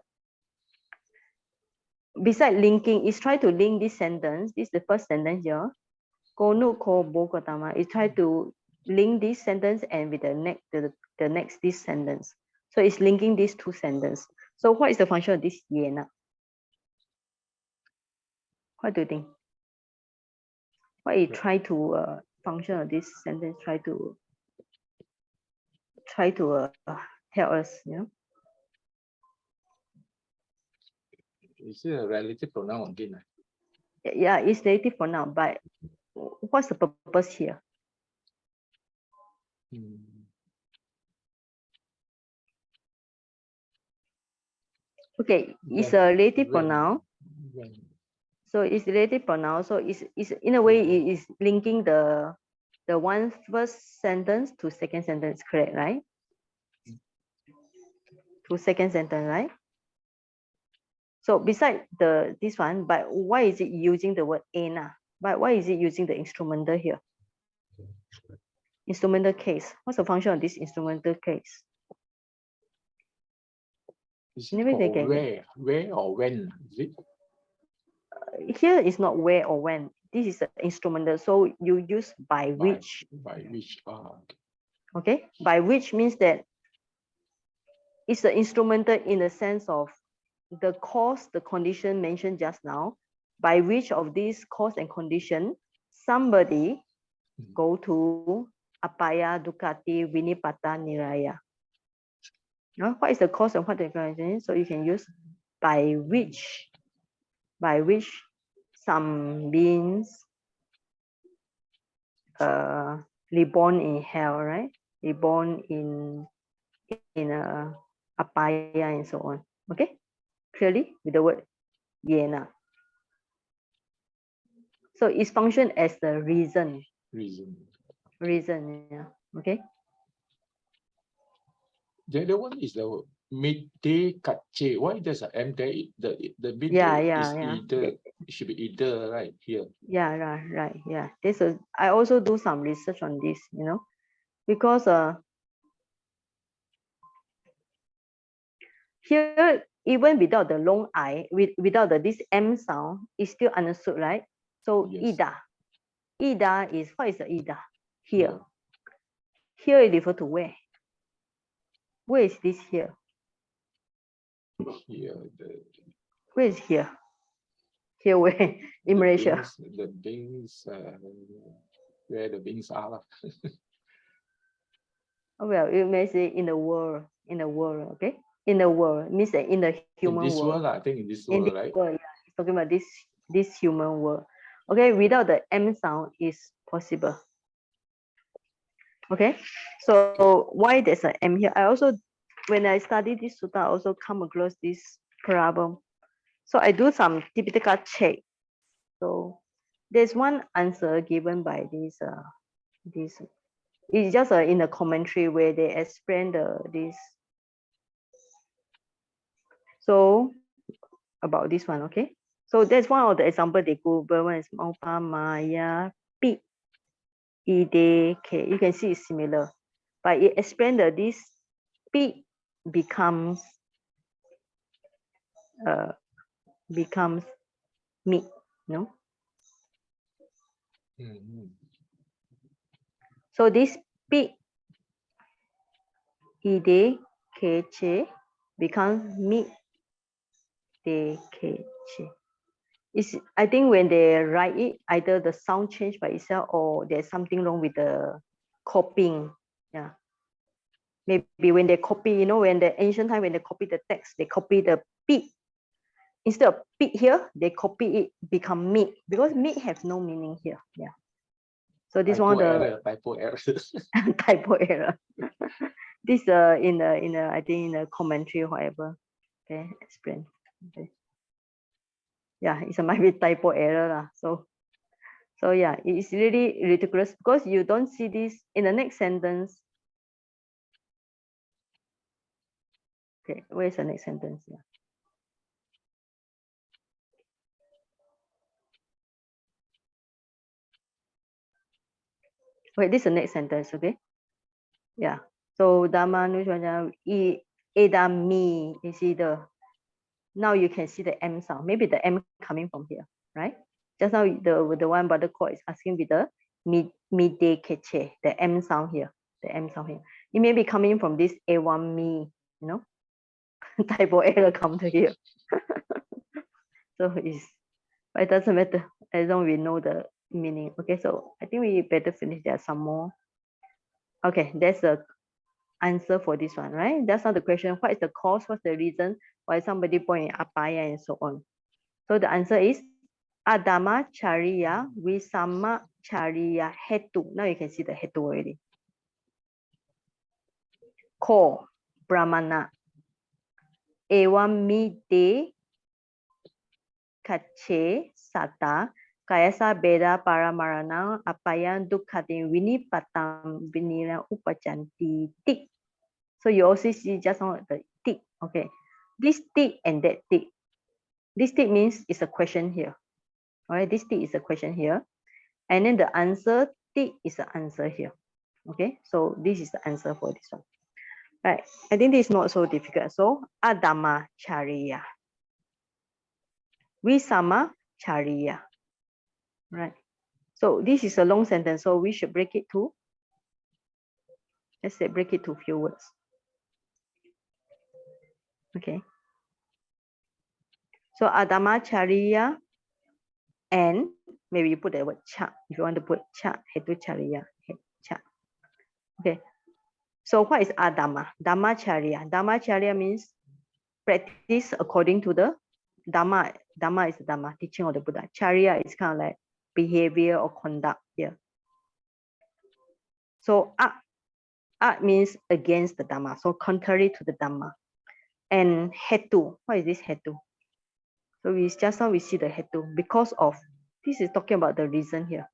S1: Besides linking, is try to link this sentence. This is the first sentence here. Ko nuko bo gotama. Is try to link this sentence and with the next this sentence. So it's linking these two sentences. So what is the function of this yena? What do you think? What you try to function of this sentence? Try to help us, you know.
S4: Is it a relative pronoun again?
S1: Yeah, it's relative pronoun, but what's the purpose here? Okay, it's a relative pronoun. So it's relative pronoun. So it's in a way it is linking the one first sentence to second sentence, correct, right? To second sentence, right? So beside this one, but why is it using the word ena? But why is it using the instrumental here? Instrumental case. What's the function of this instrumental case?
S4: Is it where or when? Is it?
S1: Here is not where or when. This is an instrumental. So you use by which.
S4: By which.
S1: Okay. By which means that it's the instrumental in the sense of the cause, the condition mentioned just now, by which of these cause and condition somebody go to apaya, dukati, vinipata, niraya. What is the cause and what the condition? So you can use by which some beings reborn in hell, right? Reborn in a apaya and so on. Okay, clearly with the word yena. So it's function as the reason.
S4: Reason.
S1: Reason, yeah. Okay.
S4: The other one is the midday kache. Why there's an M there? The midday
S1: Yeah.
S4: is either, it should be either right here.
S1: Yeah, right. Yeah. This is, I also do some research on this, because here, even without the long I, without this M sound, it's still understood, right? So
S4: Yes.
S1: Ida is, what is the Ida? Here. Here it refers to where? Where is this here?
S4: Here,
S1: Where is here? Here where? In Malaysia.
S4: The beings, where the beings are.
S1: Well, you may say in the world, okay? In the world means that in the human
S4: in this
S1: world.
S4: I think in this
S1: In
S4: world,
S1: this
S4: right?
S1: world, yeah. It's talking about this human world. Okay, without the M sound is possible. Okay, so why there's an M here? I also, when I study this sutta, I also come across this problem. So I do some typical check. So there's one answer given by this it's just in the commentary where they explain this. So about this one, okay? So that's one of the example they go. One is Maupa Maya Pi Ide K. You can see it's similar, but it explains that this Pi becomes me, no? So this Pi Ide K becomes me de K. It's, I think when they write it, either the sound changed by itself or there's something wrong with the copying. Yeah. Maybe when they copy, when the ancient time, when they copy the text, they copy the pi. Instead of pi here, they copy it, become meat, because meat have no meaning here. Yeah. So this
S4: typo
S1: one
S4: error, typo error.
S1: typo error. This in the I think in the commentary or whatever. Okay, explain. Okay. Yeah, it's a might be typo error lah. So yeah, it's really ridiculous because you don't see this in the next sentence. Okay, where's the next sentence? Yeah. Wait, this is the next sentence, okay? Yeah. So Dhamma Nujanya Edami is either. Now you can see the M sound. Maybe the M coming from here, right? Just now the one by the call is asking with the midday keche, the M sound here. The M sound here. It may be coming from this A1 me, typo error come to here. So but it doesn't matter as long as we know the meaning. Okay, so I think we better finish. There are some more. Okay, that's the answer for this one, right? That's not the question. What is the cause? What's the reason why somebody born in apaya and so on? So the answer is Adama Chariya Visama Chariya Hetu. Now you can see the Hetu already. Ko Brahmana Evam Mide Kache Sata Kayasa Beda Paramarana Apayan Dukhatin Vinipatam Vinira Upajanti Tik. So you also see just on the tick. Okay, this tick and that tick. This tick means it's a question here. All right, this tick is a question here, and then the answer tick is the answer here. Okay, so this is the answer for this one. Right, I think this is not so difficult. So Adama Chariya, Visama Chariya. Right. So this is a long sentence, so we should break it to. Let's say break it to few words. Okay. So Adama Chariya, and maybe you put the word cha. If you want to put cha, hetu chariya, cha. Okay. So what is Adama? Dhammacharya. Dhammacharya means practice according to the Dhamma. Dhamma is the Dhamma, teaching of the Buddha. Charya is kind of like behavior or conduct here. So art means against the Dhamma, so contrary to the Dhamma. And hetu, what is this hetu? So just now we see the hetu, because of This is talking about the reason here.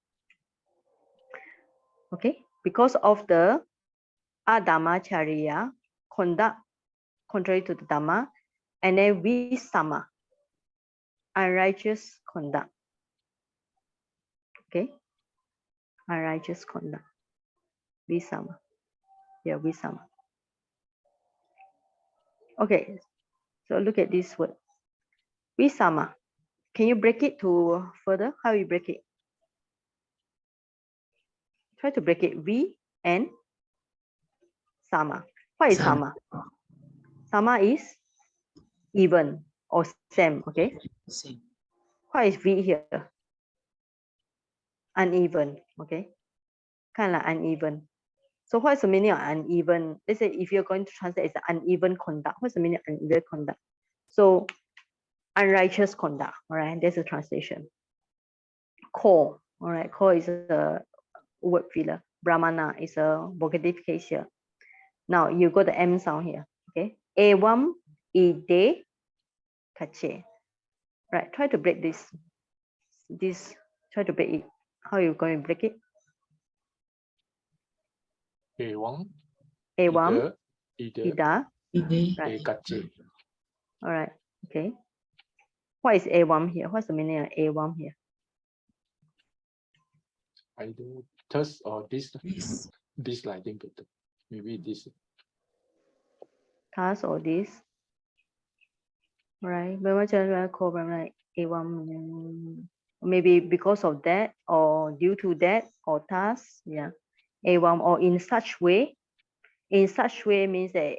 S1: Okay, because of the adamacharya, conduct contrary to the dhamma, and then visama, unrighteous conduct. Okay, unrighteous conduct. Visama. Yeah, visama. Okay, so look at this word. Visama. Can you break it to further? How you break it? Try to break it. V and sama. What is sama? Sama is even or same. Okay.
S6: Same.
S1: What is V here? Uneven. Okay. Kind of uneven. So what's the meaning of uneven? Let's say if you're going to translate as uneven conduct, what's the meaning of uneven conduct? So unrighteous conduct. All right. That's a translation. Core. All right. Core is a word filler. Brahmana is a vocative case here. Now you got the M sound here. Okay. Evam ide kache. Right. Try to break this. Try to break it. How are you going to break it?
S4: Ewang,
S1: Evam
S4: ida,
S1: ida.
S6: Ide.
S1: Right.
S4: ekache.
S1: All right. Okay. What is evam here? What's the meaning of evam here?
S4: Either thus or this.
S6: This.
S4: This I think better. Maybe this.
S1: Thus or this? Right. Like evam. Maybe because of that, or due to that, or thus. Yeah. Evam or in such way. In such way means that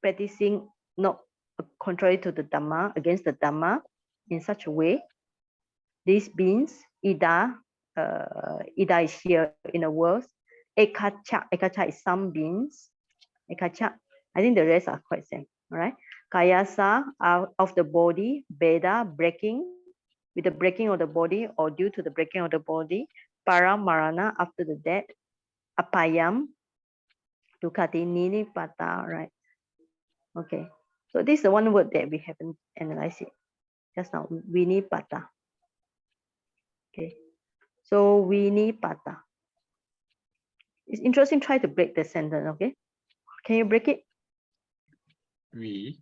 S1: practicing not contrary to the Dhamma, against the Dhamma, in such a way. This means Ida, Ida is here in the words. Ekacha, Ekacha is some beings. Ekacha, I think the rest are quite same. All right. Kayasa of the body, Veda breaking, with the breaking of the body or due to the breaking of the body. Paramarana after the death. Apayam, Dukati, Ninipata, right? Okay. So this is the one word that we haven't analyzed it just now. Vinipata. Okay. So Vinipata. It's interesting. Try to break the sentence. Okay. Can you break it?
S4: We,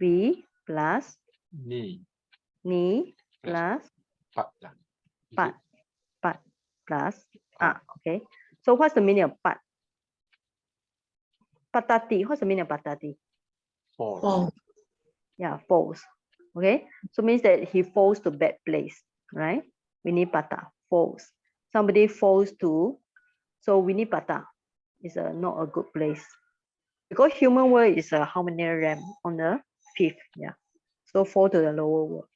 S1: V plus
S4: ni,
S1: ni plus
S4: pat. Lah. Is
S1: pat.
S4: it?
S1: Pat plus
S4: Pat.
S1: okay. So what's the meaning of pat? Patati. What's the meaning of patati?
S4: Fall.
S6: Fall.
S1: Yeah, falls. Okay. So means that he falls to bad place, right? Vinipata, falls. Somebody falls to, so Vinipata is not a good place. Because human world is a harmonious realm on the fifth. Yeah. So fall to the lower world.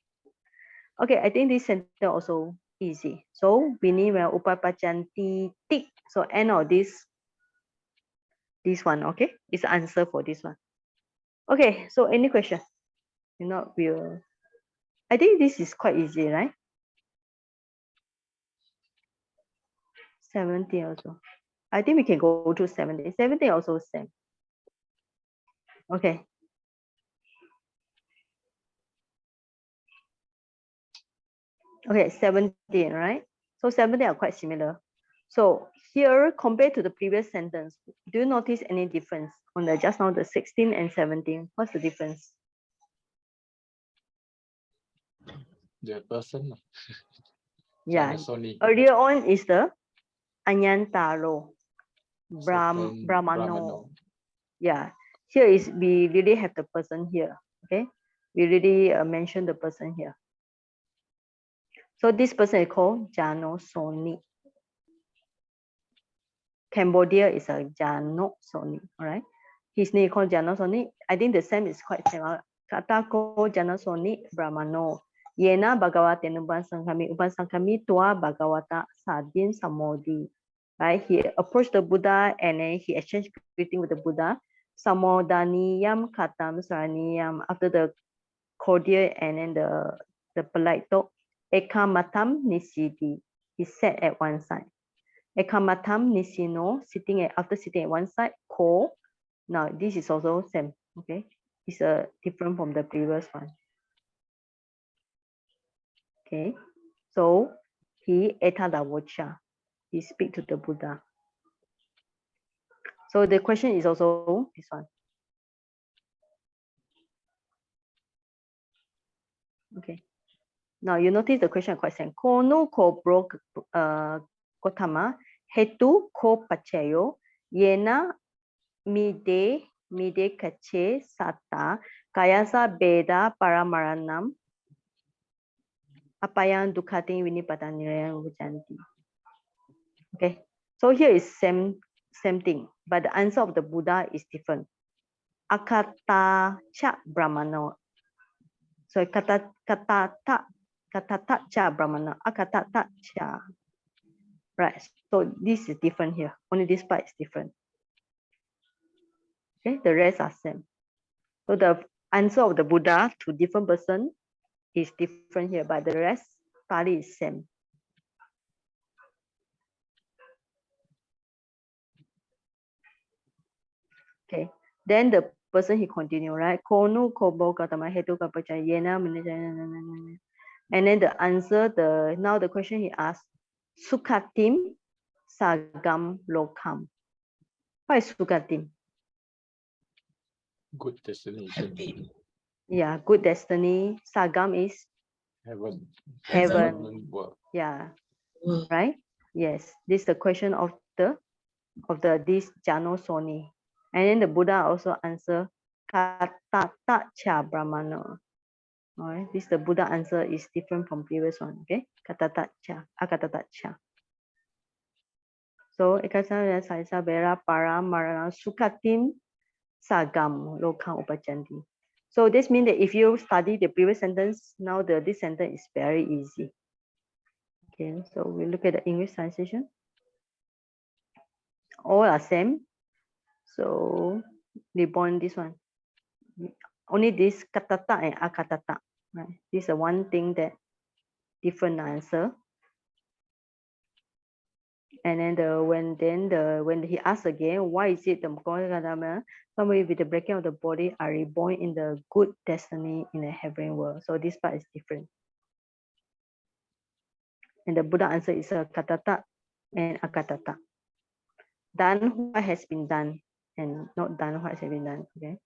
S1: Okay, I think this sentence also easy. So Vinima Upapachanti tik. So end of this one, okay? Is the answer for this one. Okay, so any question? If not, we'll I think this is quite easy, right? 70 also. I think we can go to 70. 70 also same. Okay. Okay, 17, right? So 70 are quite similar. So here, compared to the previous sentence, do you notice any difference on the just now the 16 and 17? What's the difference?
S4: The person.
S1: Yeah.
S4: Janasoni.
S1: Earlier on is the Anyantaro,
S4: Second,
S1: Brahmano. Yeah. Here is we really have the person here. Okay. We really mention the person here. So this person is called Janosoni. Cambodia is a Janosoni. All right. His name is called Janosoni. I think the same is quite similar. Katako Janosoni Brahmano. Yena Bhagavate Upansangkami Tua Bhagavata Sadin Samodhi. Right, he approached the Buddha and then he exchanged greeting with the Buddha. Samodaniyam Katam Saraniyam. After the cordial and then the polite talk. Ekamatam Nisidi. He sat at one side. Ekamatam Nisino, after sitting at one side. Ko. Now this is also same. Okay, it's different from the previous one. Okay, So he etadavocha. He speak to the Buddha. So the question is also this one. Okay. Now you notice the question quite simple. Kono ko bro Gotama hetu ko pacheyo yena mide kache sata kayasa beda paramaranam apayang dukkhating vinipata nirayang vujanti. Okay, so here is same thing, but the answer of the Buddha is different. Akata cha brahmano. So katata cha brahmana, akatata cha. Right. So this is different here. Only this part is different. Okay, the rest are same. So the answer of the Buddha to different person is different here, but the rest Pali is same. Okay. Then the person he continue, right? Konu kobo katama hetu kapacha yena. And then the answer, now the question he asked, Sukatim Sagam Lokam. What is Sukatim?
S4: Good destination.
S1: Yeah, good destiny. Sagam is
S4: Heaven.
S1: heaven.
S4: World.
S1: Yeah, right? Yes, this is the question of this Jano Soni. And then the Buddha also answer Katata Cha Brahmana. Alright, this the Buddha answer is different from previous one. Okay, Katata Cha, Akatata Cha. So ekasana saisa bera para marana sukatim sagam lokam upajanti. So this means that if you study the previous sentence, now this sentence is very easy. Okay, so we look at the English translation. All are same. So we born this one. Only this katata and akatata. Right? This is the one thing that different answer. And then when he asks again, why is it the somebody with the breaking of the body are reborn in the good destiny in the heavenly world? So this part is different. And the Buddha answer is a katata and akatata. Done what has been done and not done what has been done. Okay.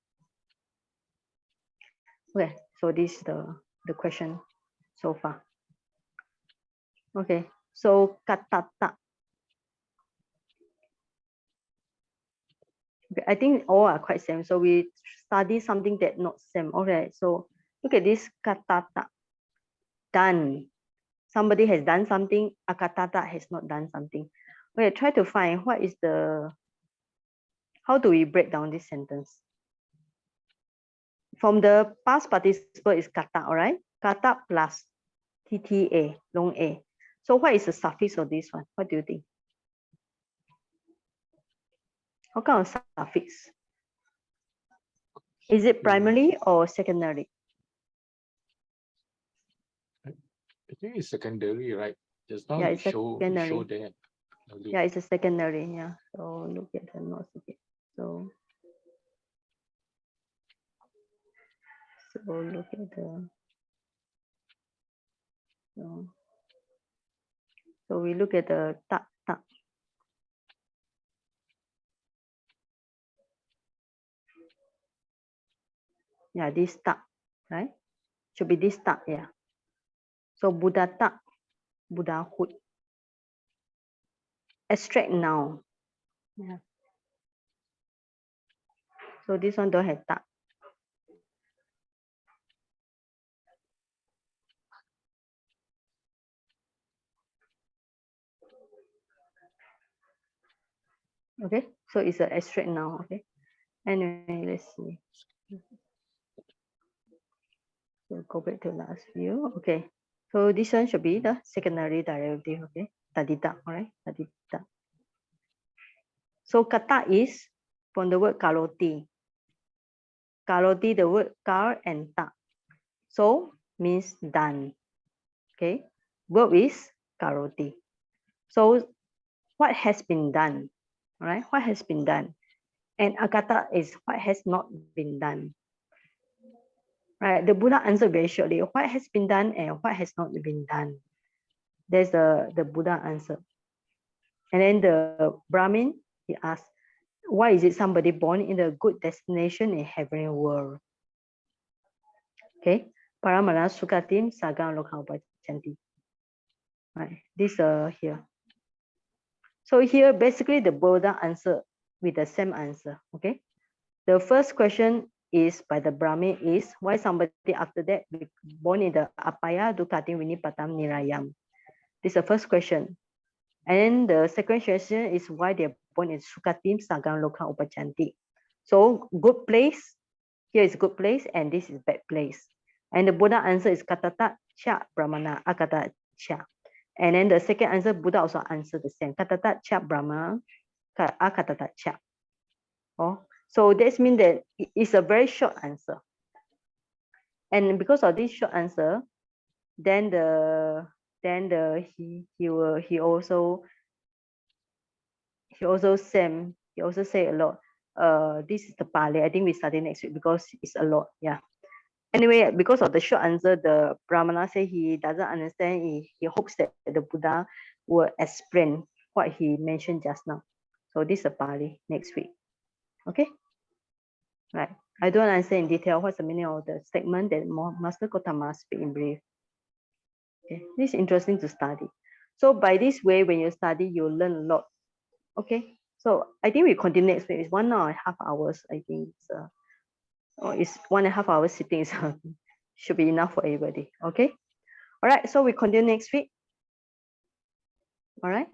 S1: Okay. So this is the question so far. Okay. So katata. Okay, I think all are quite same. So we study something that not same. Okay, so look at this katata. Done. Somebody has done something. Akatata has not done something. Okay, try to find what is how do we break down this sentence? From the past participle is kata, all right? Kata plus TTA, long A. So what is the suffix of this one? What do you think? What kind of suffix? Is it primary or secondary?
S4: I think it's secondary, right? Just now
S1: Yeah,
S4: you
S1: it's
S4: show
S1: secondary.
S4: there.
S1: Yeah, it's a secondary. Yeah. So look at the notes again. So look at the. So we look at the ta. Yeah, this ta, right? Should be this ta, yeah. So Buddhata, Buddhahood. Abstract noun. Yeah. So this one don't have ta. Okay, so it's an abstract noun. Okay. Anyway, let's see. So go back to last view. Okay. So this one should be the secondary derivative. Okay. Tadita. All right. Tadita. So kata is from the word karoti. Karoti, the word kar and ta. So means done. Okay. Verb is karoti. So what has been done? All right. What has been done? And akata is what has not been done. Right. The Buddha answered very shortly. What has been done and what has not been done. There's the Buddha answer. And then the Brahmin, he asked, why is it somebody born in a good destination in heavenly world? Okay, Paramana Sukatim Sagang Lokha Upachanti. Right, this here. So here basically the Buddha answer with the same answer. Okay, the first question is by the Brahmin is why somebody after that born in the Apaya Dukatim Vinipatam Nirayam. This is the first question. And the second question is why they're born in Sukatim Sagang Lokha Upachanti. So good place, here is good place, and this is bad place. And the Buddha answer is Katata Cha Brahmana Akata Cha. And then the second answer, Buddha also answered the same. Katata Cha Brahmana Akatata Cha. Oh, so this means that it's a very short answer. And because of this short answer, then he also say a lot. This is the Pali. I think we study next week because it's a lot. Yeah. Anyway, because of the short answer, the Brahmana say he doesn't understand. He hopes that the Buddha will explain what he mentioned just now. So this is a Pali next week. Okay. Right. I don't understand in detail what's the meaning of the statement that Master Gautama speak in brief. Okay. This is interesting to study. So by this way, when you study, you learn a lot. Okay. So I think we continue next week. It's 1.5 hours. I think it's 1.5 hours sitting. So should be enough for everybody. Okay. All right. So we continue next week. All right.